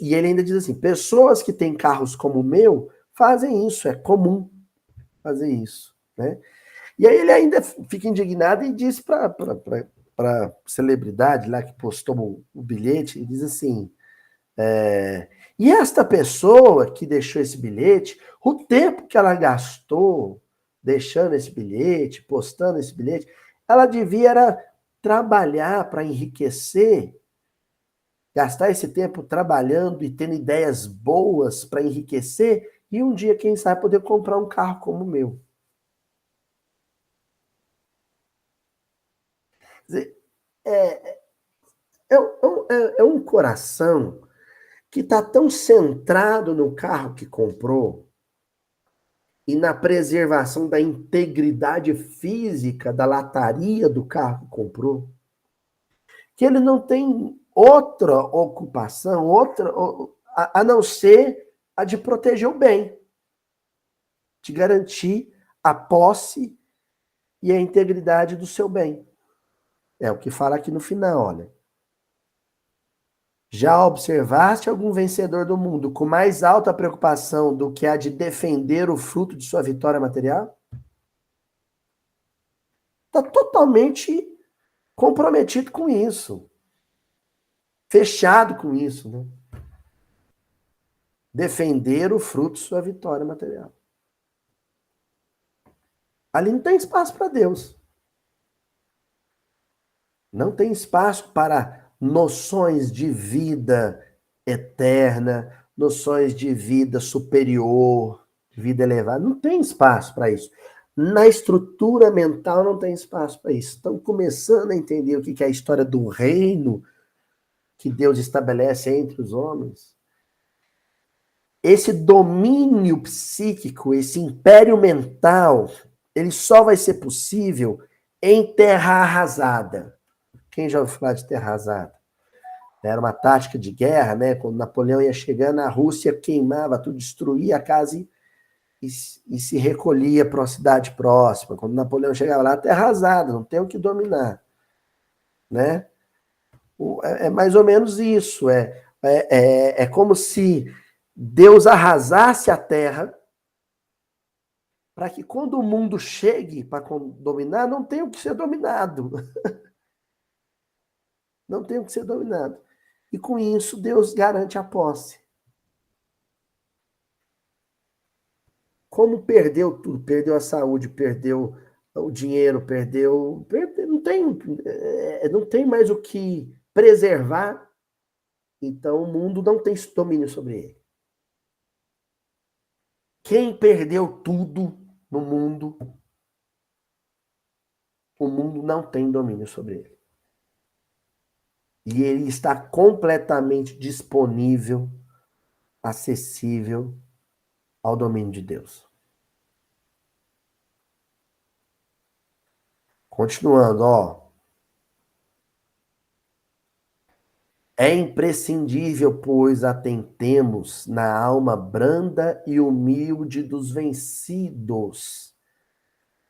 A: E ele ainda diz assim: pessoas que têm carros como o meu fazem isso, é comum fazer isso, né? E aí ele ainda fica indignado e diz para a celebridade lá que postou o bilhete, e diz assim, e esta pessoa que deixou esse bilhete, o tempo que ela gastou deixando esse bilhete, postando esse bilhete, ela devia era trabalhar para enriquecer, gastar esse tempo trabalhando e tendo ideias boas para enriquecer, e um dia, quem sabe, poder comprar um carro como o meu. Quer dizer, é, é um coração que está tão centrado no carro que comprou e na preservação da integridade física da lataria do carro que comprou, que ele não tem outra ocupação, a não ser a de proteger o bem, de garantir a posse e a integridade do seu bem. É o que fala aqui no final, olha. Já observaste algum vencedor do mundo com mais alta preocupação do que a de defender o fruto de sua vitória material? Está totalmente comprometido com isso, fechado com isso, né? Defender o fruto de sua vitória material. Ali não tem espaço para Deus. Não tem espaço para noções de vida eterna, noções de vida superior, de vida elevada. Não tem espaço para isso. Na estrutura mental não tem espaço para isso. Estão começando a entender o que é a história do reino que Deus estabelece entre os homens. Esse domínio psíquico, esse império mental, ele só vai ser possível em terra arrasada. Quem já ouviu falar de terra arrasada? Era uma tática de guerra, né? Quando Napoleão ia chegando, a Rússia queimava tudo, destruía a casa e se recolhia para uma cidade próxima. Quando Napoleão chegava lá, terra arrasada, não tem o que dominar, né? É mais ou menos isso. É como se Deus arrasasse a terra para que quando o mundo chegue para dominar, não tenha o que ser dominado. Não tem o que ser dominado. E com isso, Deus garante a posse. Como perdeu tudo, perdeu a saúde, perdeu o dinheiro, não tem mais o que preservar, então o mundo não tem domínio sobre ele. Quem perdeu tudo no mundo, o mundo não tem domínio sobre ele. E ele está completamente disponível, acessível ao domínio de Deus. Continuando, ó. É imprescindível, pois, atentemos na alma branda e humilde dos vencidos.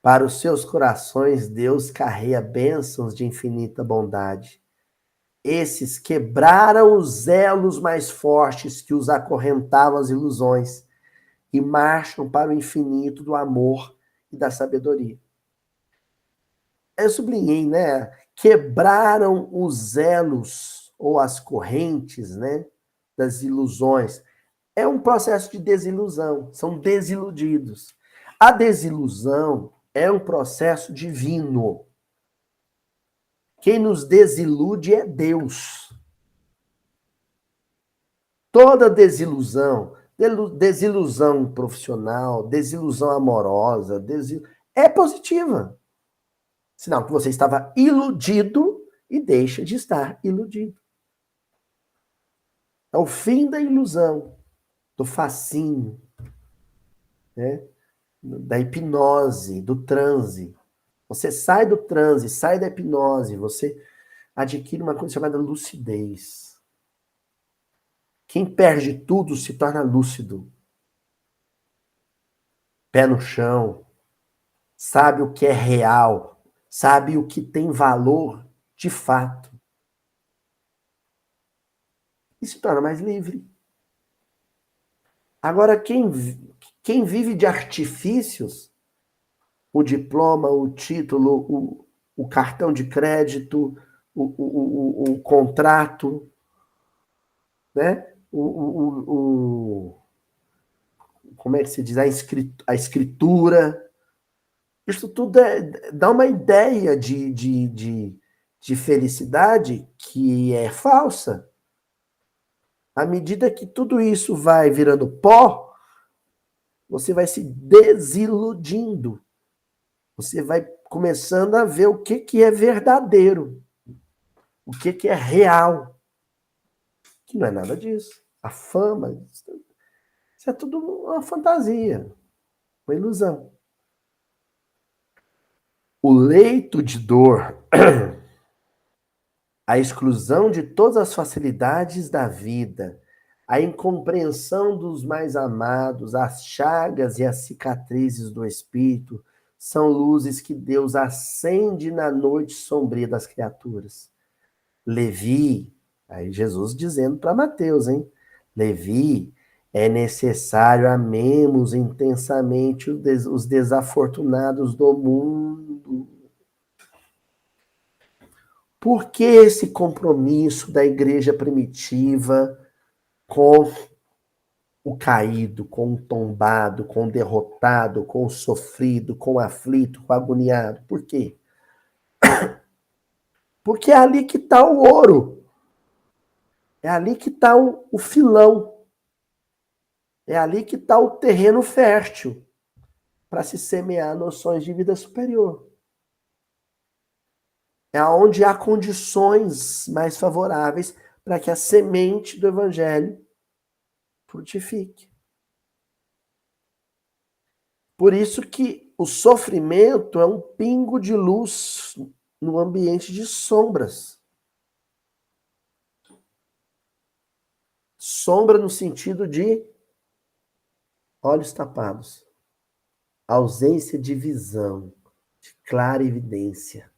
A: Para os seus corações, Deus carrega bênçãos de infinita bondade. Esses quebraram os elos mais fortes que os acorrentavam às ilusões e marcham para o infinito do amor e da sabedoria. Eu sublinhei, né? Quebraram os elos ou as correntes, né? Das ilusões. É um processo de desilusão, são desiludidos. A desilusão é um processo divino. Quem nos desilude é Deus. Toda desilusão, desilusão profissional, desilusão amorosa, é positiva. Sinal que você estava iludido e deixa de estar iludido. É o fim da ilusão, do fascínio, né? Da hipnose, do transe. Você sai do transe, sai da hipnose, você adquire uma coisa chamada lucidez. Quem perde tudo se torna lúcido. Pé no chão, sabe o que é real, sabe o que tem valor de fato. E se torna mais livre. Agora, quem vive de artifícios, o diploma, o título, o cartão de crédito, o contrato, né? Como é que se diz? A escritura. Isso tudo dá uma ideia de felicidade que é falsa. À medida que tudo isso vai virando pó, você vai se desiludindo. Você vai começando a ver o que é verdadeiro, o que é real. Que não é nada disso. A fama, isso é tudo uma fantasia, uma ilusão. O leito de dor, a exclusão de todas as facilidades da vida, a incompreensão dos mais amados, as chagas e as cicatrizes do espírito, são luzes que Deus acende na noite sombria das criaturas. Levi, aí Jesus dizendo para Mateus, hein? Levi, é necessário amemos intensamente os desafortunados do mundo. Por que esse compromisso da igreja primitiva com o caído, com o tombado, com o derrotado, com o sofrido, com o aflito, com o agoniado? Por quê? Porque é ali que está o ouro. É ali que está o filão. É ali que está o terreno fértil para se semear noções de vida superior. É onde há condições mais favoráveis para que a semente do evangelho frutifique. Por isso que o sofrimento é um pingo de luz no ambiente de sombras. Sombra no sentido de olhos tapados, ausência de visão, de clara evidência.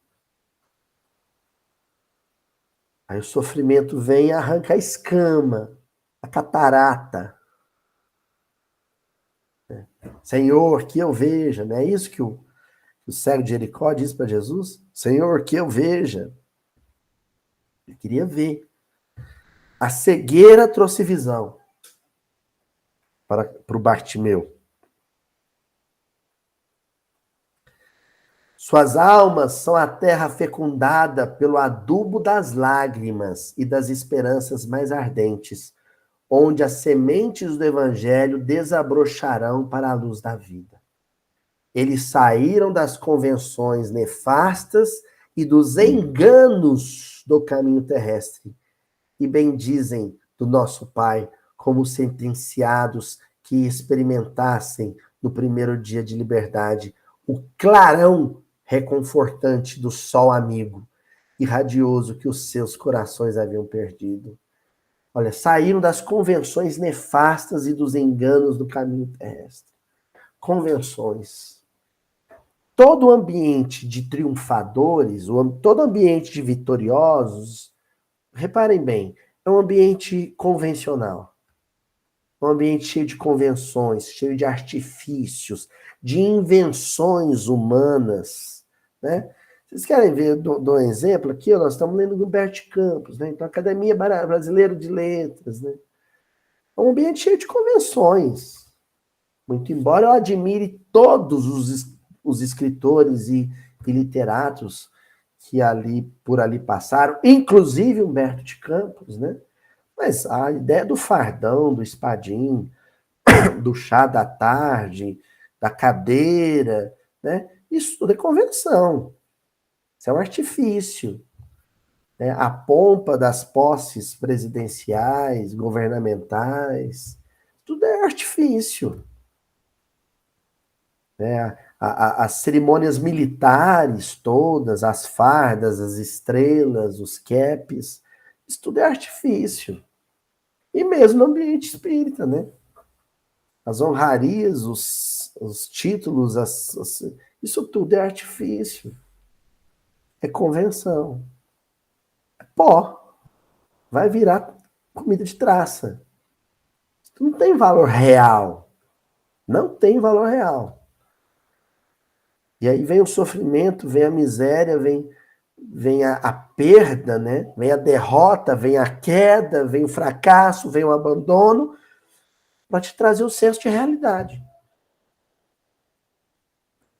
A: Aí o sofrimento vem e arranca a escama, a catarata. Senhor, que eu veja, não é isso que o cego de Jericó disse para Jesus? Senhor, que eu veja. Ele queria ver. A cegueira trouxe visão para o Bartimeu. Suas almas são a terra fecundada pelo adubo das lágrimas e das esperanças mais ardentes, onde as sementes do evangelho desabrocharão para a luz da vida. Eles saíram das convenções nefastas e dos enganos do caminho terrestre e bendizem do nosso Pai como sentenciados que experimentassem no primeiro dia de liberdade o clarão reconfortante do sol amigo e radioso que os seus corações haviam perdido. Olha, saíram das convenções nefastas e dos enganos do caminho terrestre. Convenções. Todo ambiente de triunfadores, todo ambiente de vitoriosos, reparem bem, é um ambiente convencional. Um ambiente cheio de convenções, cheio de artifícios, de invenções humanas, né? Vocês querem ver, dou um exemplo aqui, nós estamos lendo Humberto Campos, né? Então, Academia Brasileira de Letras, né? É um ambiente cheio de convenções. Muito embora eu admire todos os escritores e literatos que por ali passaram, inclusive Humberto de Campos, né? Mas a ideia do fardão, do espadim, do chá da tarde, da cadeira, né? Isso tudo é convenção. Isso é um artifício. Né? A pompa das posses presidenciais, governamentais, tudo é artifício. Né? as cerimônias militares todas, as fardas, as estrelas, os capes, isso tudo é artifício. E mesmo no ambiente espírita, né? As honrarias, os títulos, isso tudo é artifício. É convenção. É pó. Vai virar comida de traça. Não tem valor real. Não tem valor real. E aí vem o sofrimento, vem a miséria, vem a perda, né? Vem a derrota, vem a queda, vem o fracasso, vem o abandono, para te trazer o senso de realidade.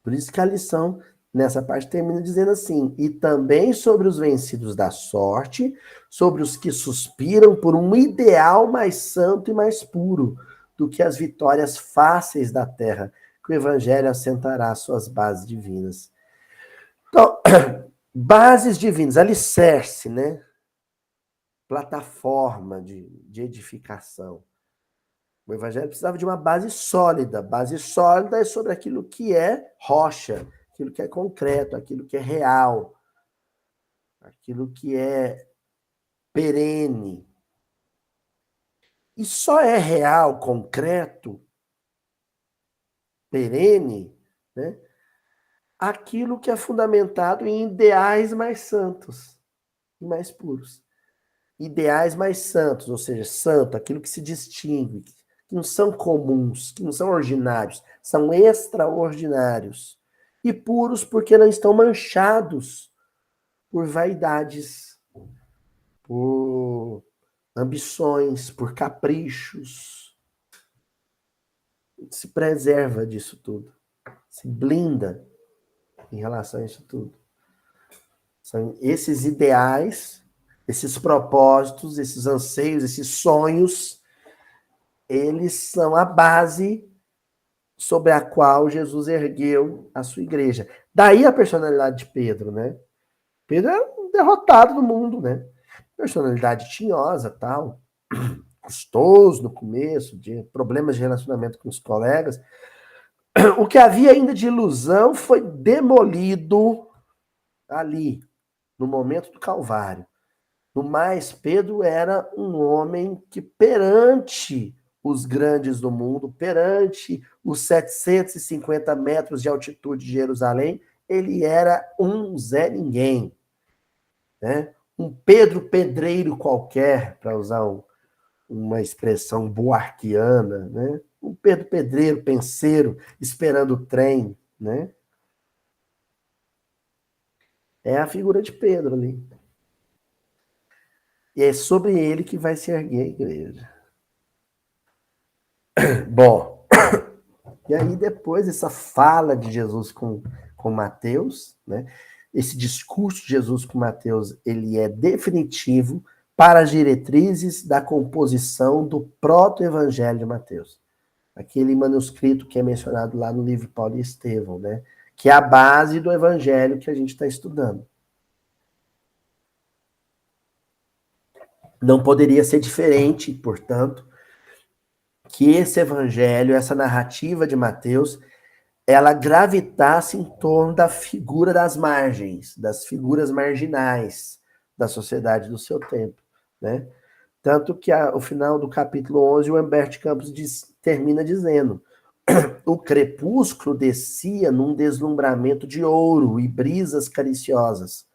A: Por isso que a lição nessa parte termina dizendo assim: e também sobre os vencidos da sorte, sobre os que suspiram por um ideal mais santo e mais puro do que as vitórias fáceis da terra, que o evangelho assentará suas bases divinas. Então, bases divinas, alicerce, né? Plataforma de edificação. O evangelho precisava de uma base sólida. Base sólida é sobre aquilo que é rocha, aquilo que é concreto, aquilo que é real, aquilo que é perene. E só é real, concreto, perene, né? Aquilo que é fundamentado em ideais mais santos e mais puros. Ideais mais santos, ou seja, santo, aquilo que se distingue, que não são comuns, que não são ordinários, são extraordinários. E puros porque não estão manchados por vaidades, por ambições, por caprichos. Se preserva disso tudo, se blinda em relação a isso tudo. São esses ideais, esses propósitos, esses anseios, esses sonhos, eles são a base sobre a qual Jesus ergueu a sua igreja. Daí a personalidade de Pedro, né? Pedro é um derrotado do mundo, né? Personalidade tinhosa, tal, custoso no começo, de problemas de relacionamento com os colegas. O que havia ainda de ilusão foi demolido ali, no momento do Calvário. No mais, Pedro era um homem que perante os grandes do mundo, perante os 750 metros de altitude de Jerusalém, ele era um Zé Ninguém, né? Um Pedro Pedreiro qualquer, para usar uma expressão buarquiana, né? Um Pedro Pedreiro, penseiro, esperando o trem, né? É a figura de Pedro ali. E é sobre ele que vai se erguer a igreja. Bom, e aí depois essa fala de Jesus com Mateus, né? Esse discurso de Jesus com Mateus, ele é definitivo para as diretrizes da composição do proto-evangelho de Mateus. Aquele manuscrito que é mencionado lá no livro Paulo e Estevão, né? Que é a base do evangelho que a gente está estudando. Não poderia ser diferente, portanto, que esse evangelho, essa narrativa de Mateus, ela gravitasse em torno da figura das margens, das figuras marginais da sociedade do seu tempo, né? Tanto que o final do capítulo 11, o Humberto Campos termina dizendo: o crepúsculo descia num deslumbramento de ouro e brisas cariciosas.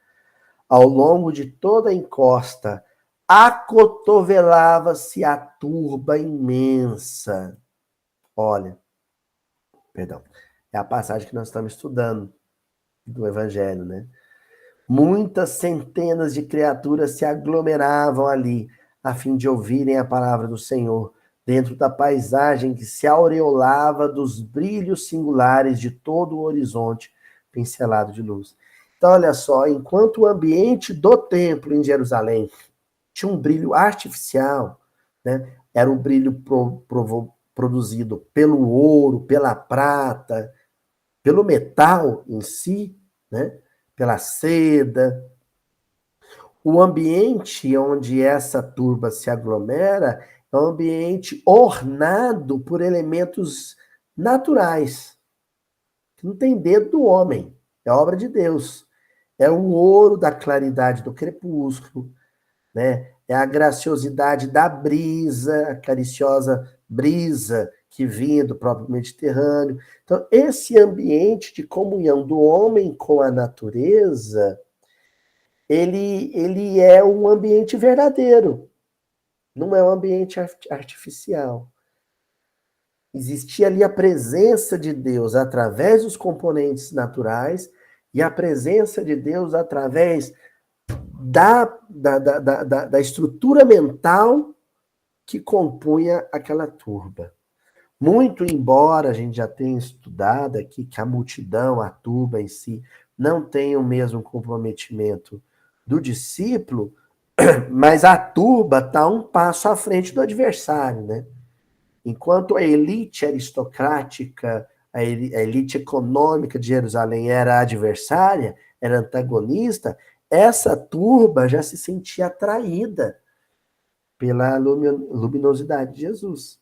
A: Ao longo de toda a encosta, acotovelava-se a turba imensa. Olha, perdão, é a passagem que nós estamos estudando do Evangelho, né? Muitas centenas de criaturas se aglomeravam ali, a fim de ouvirem a palavra do Senhor, dentro da paisagem que se aureolava dos brilhos singulares de todo o horizonte pincelado de luz. Então, olha só, enquanto o ambiente do templo em Jerusalém tinha um brilho artificial, né? Era um brilho produzido pelo ouro, pela prata, pelo metal em si, né? Pela seda. O ambiente onde essa turba se aglomera é um ambiente ornado por elementos naturais. que não tem dedo do homem, é obra de Deus. É o ouro da claridade do crepúsculo, né? É a graciosidade da brisa, a cariciosa brisa que vinha do próprio Mediterrâneo. Então, esse ambiente de comunhão do homem com a natureza, ele é um ambiente verdadeiro, não é um ambiente artificial. Existia ali a presença de Deus através dos componentes naturais e a presença de Deus através da estrutura mental que compunha aquela turba. Muito embora a gente já tenha estudado aqui que a multidão, a turba em si, não tem o mesmo comprometimento do discípulo, mas a turba está um passo à frente do adversário, né? Enquanto a elite aristocrática, a elite econômica de Jerusalém era adversária, era antagonista, essa turba já se sentia atraída pela luminosidade de Jesus.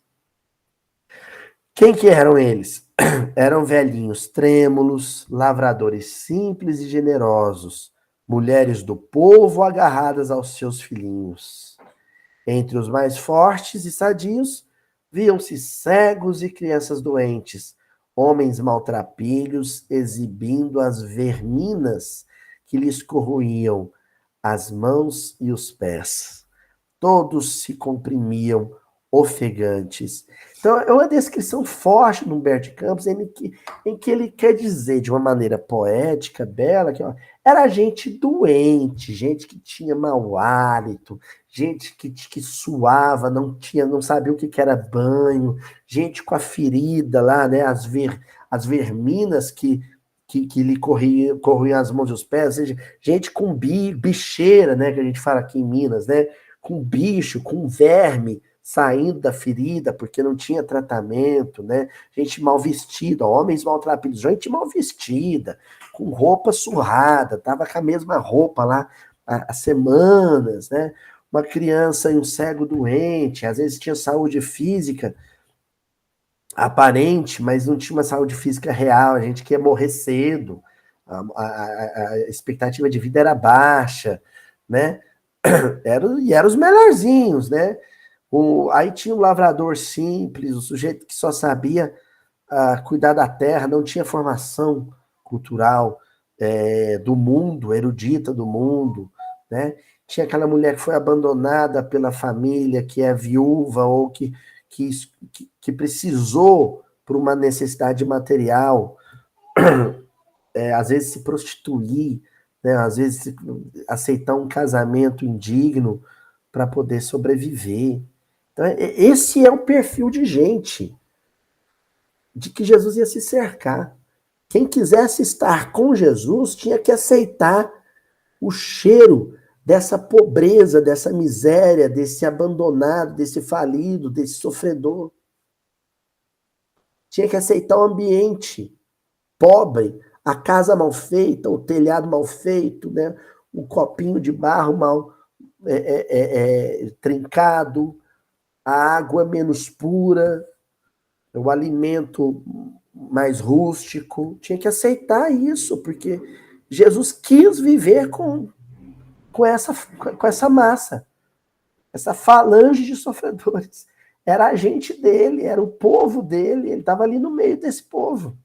A: Quem que eram eles? Eram velhinhos trêmulos, lavradores simples e generosos, mulheres do povo agarradas aos seus filhinhos. Entre os mais fortes e sadios, viam-se cegos e crianças doentes, homens maltrapilhos exibindo as verminas que lhes corroíam as mãos e os pés. Todos se comprimiam ofegantes. Então, é uma descrição forte do Humberto de Campos, em que ele quer dizer, de uma maneira poética, bela, que ó, era gente doente, gente que tinha mau hálito, gente que suava, não sabia o que era banho, gente com a ferida lá, né, as verminas que lhe corriam as mãos e os pés, ou seja, gente com bicheira, né, que a gente fala aqui em Minas, né, com bicho, com verme saindo da ferida porque não tinha tratamento, né? Gente mal vestida, homens maltrapilhos, gente mal vestida, com roupa surrada, tava com a mesma roupa lá há semanas, né? Uma criança e um cego doente, às vezes tinha saúde física aparente, mas não tinha uma saúde física real, a gente queria morrer cedo, a expectativa de vida era baixa, né? E eram os melhorzinhos, né? Aí tinha o lavrador simples, o sujeito que só sabia cuidar da terra, não tinha formação cultural do mundo, erudita do mundo, né? Tinha aquela mulher que foi abandonada pela família, que é viúva ou que precisou por uma necessidade material, às vezes se prostituir, né? Às vezes aceitar um casamento indigno para poder sobreviver. Então, esse é o perfil de gente de que Jesus ia se cercar. Quem quisesse estar com Jesus tinha que aceitar o cheiro dessa pobreza, dessa miséria, desse abandonado, desse falido, desse sofredor. Tinha que aceitar o ambiente pobre, a casa mal feita, o telhado mal feito, né? O copinho de barro mal trincado, a água menos pura, o alimento mais rústico. Tinha que aceitar isso, porque Jesus quis viver com essa massa, essa falange de sofredores. Era a gente dele, era o povo dele, ele estava ali no meio desse povo.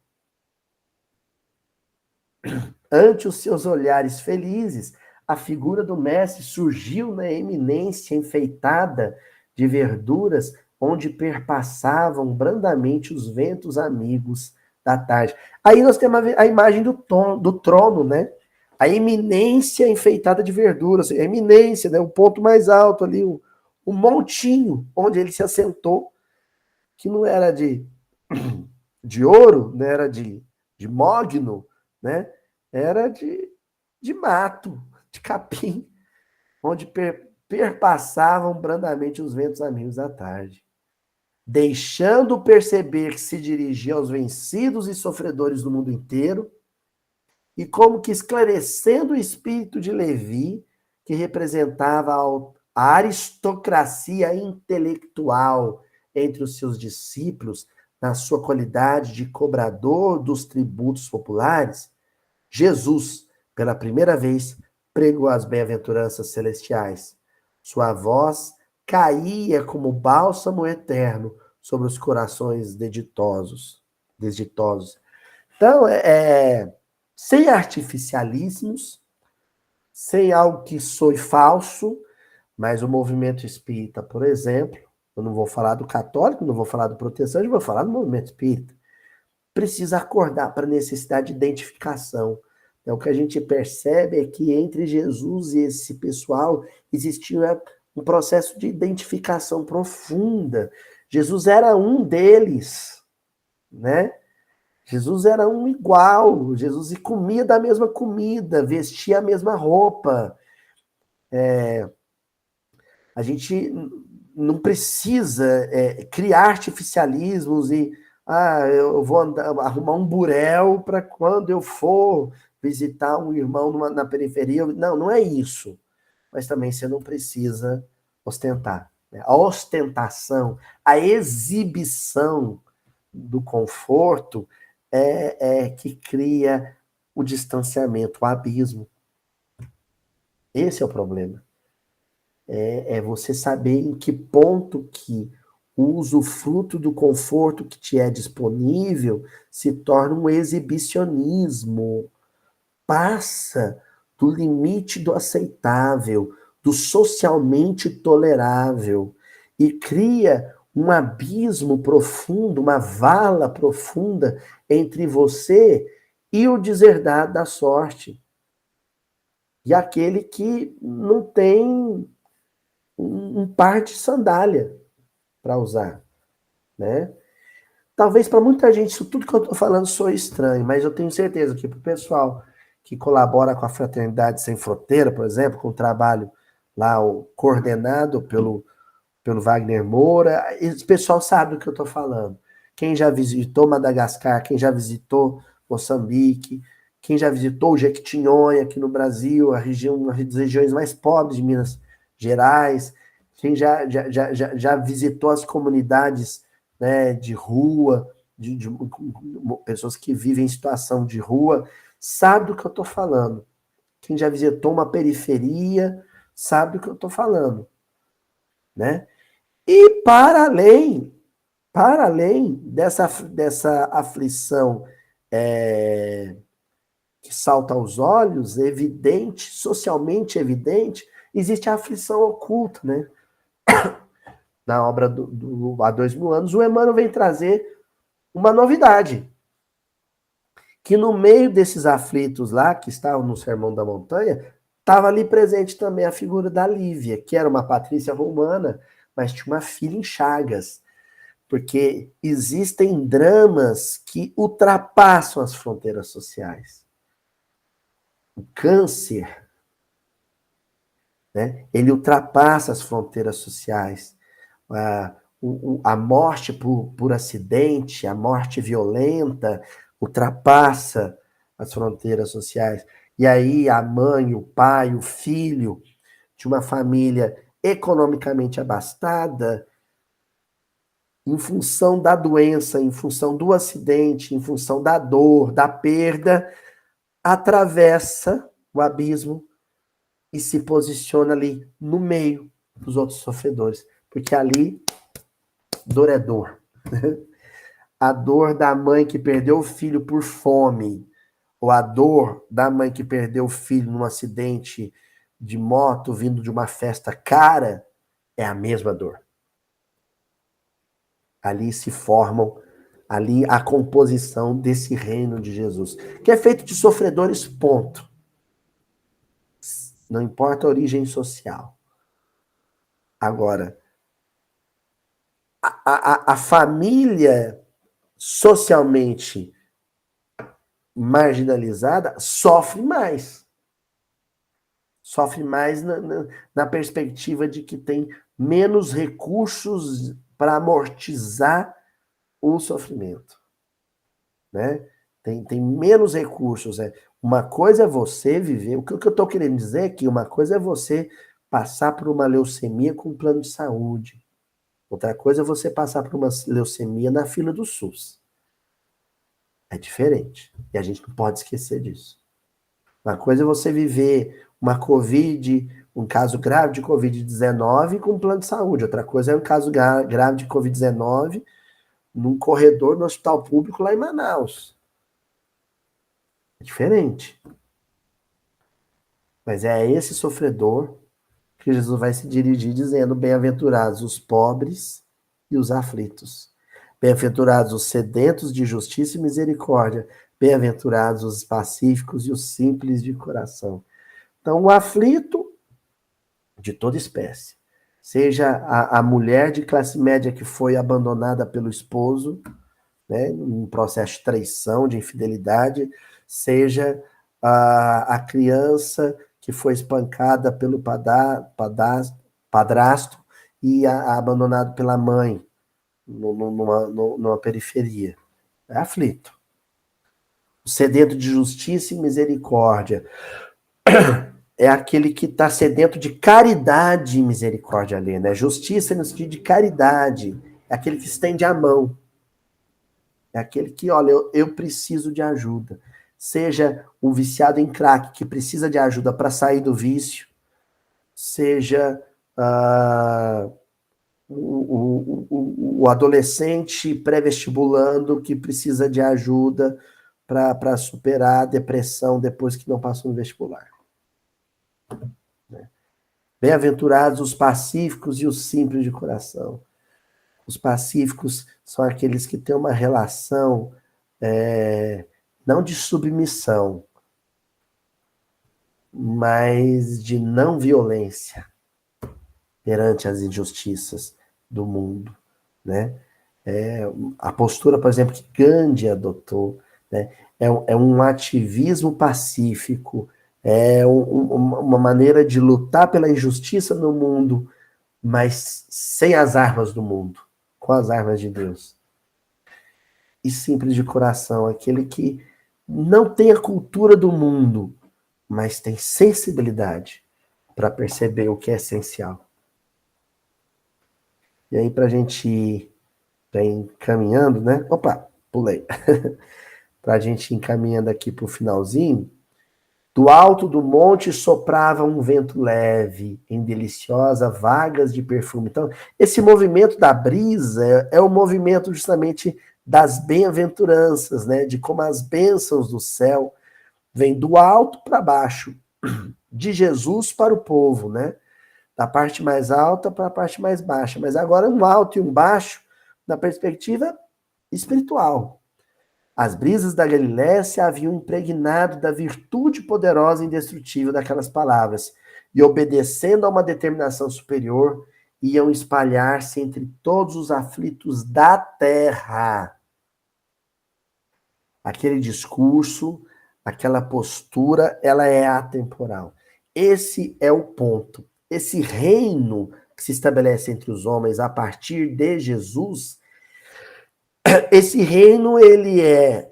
A: Ante os seus olhares felizes, a figura do mestre surgiu na eminência enfeitada de verduras, onde perpassavam brandamente os ventos amigos da tarde. Aí nós temos a imagem do trono, né? A eminência enfeitada de verduras, a eminência, né? O ponto mais alto ali, o montinho onde ele se assentou, que não era de ouro, não era de mogno, né? Era de mato, de capim, onde perpassavam brandamente os ventos amigos da tarde, deixando perceber que se dirigia aos vencidos e sofredores do mundo inteiro, e como que esclarecendo o espírito de Levi, que representava a aristocracia intelectual entre os seus discípulos, na sua qualidade de cobrador dos tributos populares, Jesus, pela primeira vez, pregou as bem-aventuranças celestiais. Sua voz caía como bálsamo eterno sobre os corações desditosos. Então, sem artificialismos, sem algo que soe falso, mas o movimento espírita, por exemplo, eu não vou falar do católico, não vou falar do protestante, eu vou falar do movimento espírita, precisa acordar para a necessidade de identificação. Então, o que a gente percebe é que entre Jesus e esse pessoal existia um processo de identificação profunda. Jesus era um deles, né? Jesus era um igual. Jesus comia da mesma comida, vestia a mesma roupa. A gente não precisa criar artificialismos e eu vou arrumar um burel para quando eu for visitar um irmão na periferia. Não, não é isso. Mas também você não precisa ostentar. Né? A ostentação, a exibição do conforto que cria o distanciamento, o abismo. Esse é o problema. É você saber em que ponto que o usufruto do conforto que te é disponível se torna um exibicionismo. Passa do limite do aceitável, do socialmente tolerável e cria um abismo profundo, uma vala profunda entre você e o deserdado da sorte. E aquele que não tem um par de sandália para usar, né? Talvez para muita gente isso tudo que eu estou falando soe estranho, mas eu tenho certeza que para o pessoal que colabora com a Fraternidade Sem Fronteira, por exemplo, com o trabalho lá coordenado pelo Wagner Moura, esse pessoal sabe do que eu estou falando. Quem já visitou Madagascar, quem já visitou Moçambique, quem já visitou o Jequitinhonha aqui no Brasil, uma das regiões mais pobres de Minas Gerais, quem já visitou as comunidades, né, de rua, de pessoas que vivem em situação de rua, sabe do que eu estou falando. Quem já visitou uma periferia sabe do que eu estou falando. Né? E para além dessa aflição que salta aos olhos, evidente, socialmente evidente, existe a aflição oculta, né? Na obra há 2000 anos, o Emmanuel vem trazer uma novidade, que no meio desses aflitos lá, que estavam no Sermão da Montanha, estava ali presente também a figura da Lívia, que era uma patrícia romana, mas tinha uma filha em Chagas, porque existem dramas que ultrapassam as fronteiras sociais. O câncer, né, ele ultrapassa as fronteiras sociais. A morte por acidente, a morte violenta, ultrapassa as fronteiras sociais. E aí a mãe, o pai, o filho de uma família economicamente abastada, em função da doença, em função do acidente, em função da dor, da perda, atravessa o abismo e se posiciona ali no meio dos outros sofredores. Porque ali, dor é dor. A dor da mãe que perdeu o filho por fome, ou a dor da mãe que perdeu o filho num acidente de moto vindo de uma festa cara, é a mesma dor. Ali se formam, ali a composição desse reino de Jesus, que é feito de sofredores, ponto. Não importa a origem social. Agora, a família socialmente marginalizada sofre mais. Sofre mais na perspectiva de que tem menos recursos para amortizar o sofrimento. Né? Tem menos recursos. Uma coisa é você viver. O que eu estou querendo dizer é que uma coisa é você passar por uma leucemia com um plano de saúde. Outra coisa é você passar por uma leucemia na fila do SUS. É diferente. E a gente não pode esquecer disso. Uma coisa é você viver uma Covid, um caso grave de Covid-19 com um plano de saúde. Outra coisa é um caso grave de Covid-19 num corredor no hospital público lá em Manaus. É diferente. Mas é a esse sofredor que Jesus vai se dirigir dizendo: bem-aventurados os pobres e os aflitos. Bem-aventurados os sedentos de justiça e misericórdia. Bem-aventurados os pacíficos e os simples de coração. Então, o aflito de toda espécie, seja a mulher de classe média que foi abandonada pelo esposo, né, num processo de traição, de infidelidade, seja a criança que foi espancada pelo padrasto e abandonado pela mãe numa periferia. É aflito. O sedento de justiça e misericórdia é aquele que está sedento de caridade e misericórdia ali, né? Justiça no sentido de caridade. É aquele que estende a mão. É aquele que, olha, eu preciso de ajuda. Seja o viciado em crack que precisa de ajuda para sair do vício, seja o adolescente pré-vestibulando que precisa de ajuda para superar a depressão depois que não passou no vestibular. Bem-aventurados os pacíficos e os simples de coração. Os pacíficos são aqueles que têm uma relação não de submissão, mas de não violência perante as injustiças do mundo, né? A postura, por exemplo, que Gandhi adotou, né? É um ativismo pacífico, uma maneira de lutar pela injustiça no mundo, mas sem as armas do mundo, com as armas de Deus. E simples de coração, aquele que não tem a cultura do mundo, mas tem sensibilidade para perceber o que é essencial. E aí, para a gente ir encaminhando, né? Opa, pulei. Para a gente ir encaminhando aqui para o finalzinho, do alto do monte soprava um vento leve, em deliciosa vagas de perfume. Então, esse movimento da brisa é o movimento justamente das bem-aventuranças, né? De como as bênçãos do céu vêm do alto para baixo, de Jesus para o povo, né? Da parte mais alta para a parte mais baixa. Mas agora um alto e um baixo na perspectiva espiritual. As brisas da Galiléia se haviam impregnado da virtude poderosa e indestrutível daquelas palavras, e obedecendo a uma determinação superior, iam espalhar-se entre todos os aflitos da terra. Aquele discurso, aquela postura, ela é atemporal. Esse é o ponto. Esse reino que se estabelece entre os homens a partir de Jesus, esse reino, ele é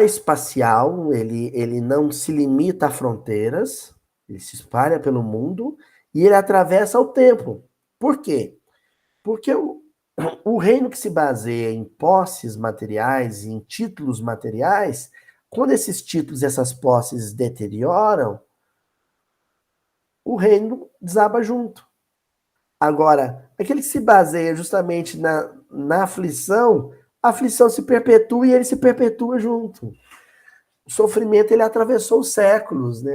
A: espacial, ele não se limita a fronteiras, ele se espalha pelo mundo e ele atravessa o tempo. Por quê? Porque o reino que se baseia em posses materiais, em títulos materiais, quando esses títulos, essas posses deterioram, o reino desaba junto. Agora, aquele que se baseia justamente na aflição, a aflição se perpetua e ele se perpetua junto. O sofrimento, ele atravessou os séculos, né?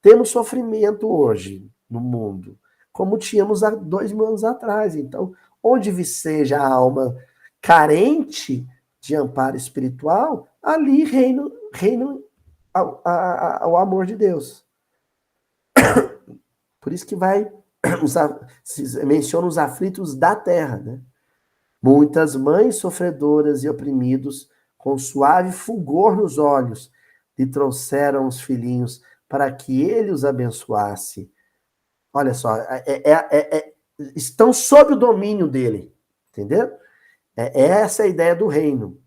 A: Temos sofrimento hoje no mundo, como tínhamos há 2000 anos atrás. Então, onde seja a alma carente de amparo espiritual, ali reina o amor de Deus. Por isso que menciona os aflitos da terra, né? Muitas mães sofredoras e oprimidos, com suave fulgor nos olhos, lhe trouxeram os filhinhos para que ele os abençoasse. Olha só, estão sob o domínio dele, entendeu? Essa é a ideia do reino.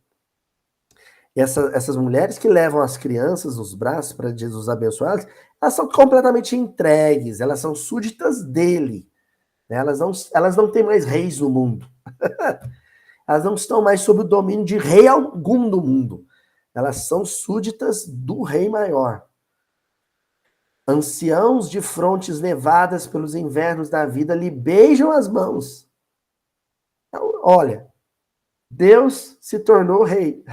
A: Essas mulheres que levam as crianças nos braços para Jesus abençoá-las, elas são completamente entregues, elas são súditas dele. né? Elas não têm mais reis no mundo. Elas não estão mais sob o domínio de rei algum do mundo. Elas são súditas do rei maior. Anciãos de frontes nevadas pelos invernos da vida lhe beijam as mãos. Então, olha, Deus se tornou rei.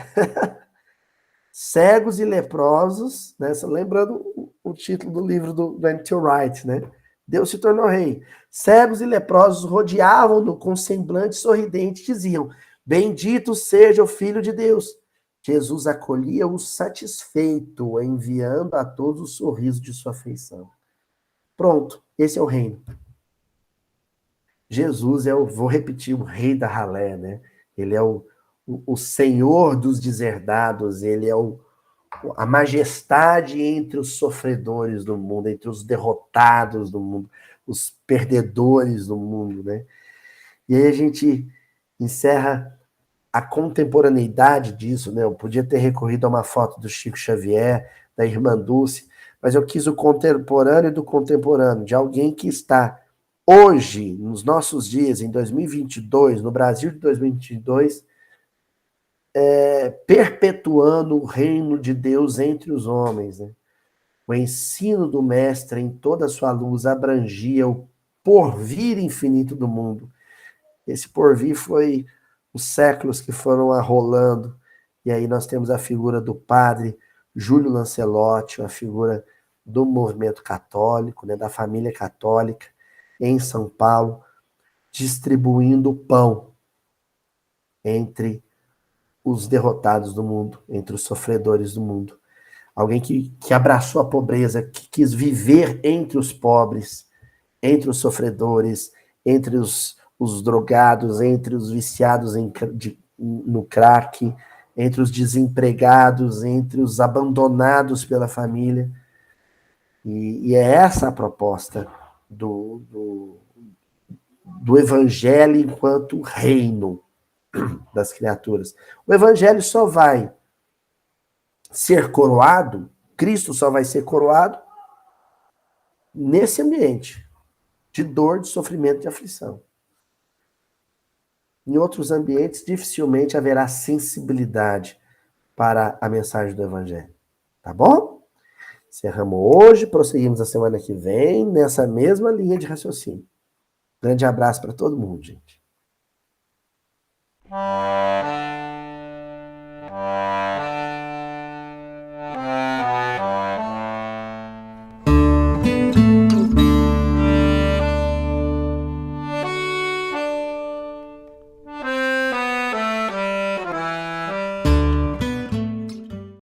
A: Cegos e leprosos, né? Lembrando o título do livro do N.T. Wright, né? Deus se tornou rei. Cegos e leprosos rodeavam-no com semblante sorridente e diziam: bendito seja o Filho de Deus. Jesus acolhia-o satisfeito, enviando a todos o sorriso de sua afeição. Pronto, esse é o reino. Jesus é vou repetir, o rei da ralé, né? Ele é o senhor dos deserdados, ele é a majestade entre os sofredores do mundo, entre os derrotados do mundo, os perdedores do mundo, né? E aí a gente encerra a contemporaneidade disso, né? Eu podia ter recorrido a uma foto do Chico Xavier, da Irmã Dulce, mas eu quis o contemporâneo do contemporâneo, de alguém que está hoje, nos nossos dias, em 2022, no Brasil de 2022, perpetuando o reino de Deus entre os homens, né? O ensino do mestre em toda a sua luz abrangia o porvir infinito do mundo. Esse porvir foi os séculos que foram arrolando, e aí nós temos a figura do padre Júlio Lancelotti, a figura do movimento católico, né, da família católica em São Paulo, distribuindo pão entre os derrotados do mundo, entre os sofredores do mundo. Alguém que abraçou a pobreza, que quis viver entre os pobres, entre os sofredores, entre os drogados, entre os viciados no crack, entre os desempregados, entre os abandonados pela família. E é essa a proposta do evangelho enquanto reino das criaturas. O evangelho só vai ser coroado, Cristo só vai ser coroado nesse ambiente de dor, de sofrimento, de aflição. Em outros ambientes, dificilmente haverá sensibilidade para a mensagem do evangelho. Tá bom? Encerramos hoje, prosseguimos a semana que vem nessa mesma linha de raciocínio. Grande abraço para todo mundo, gente.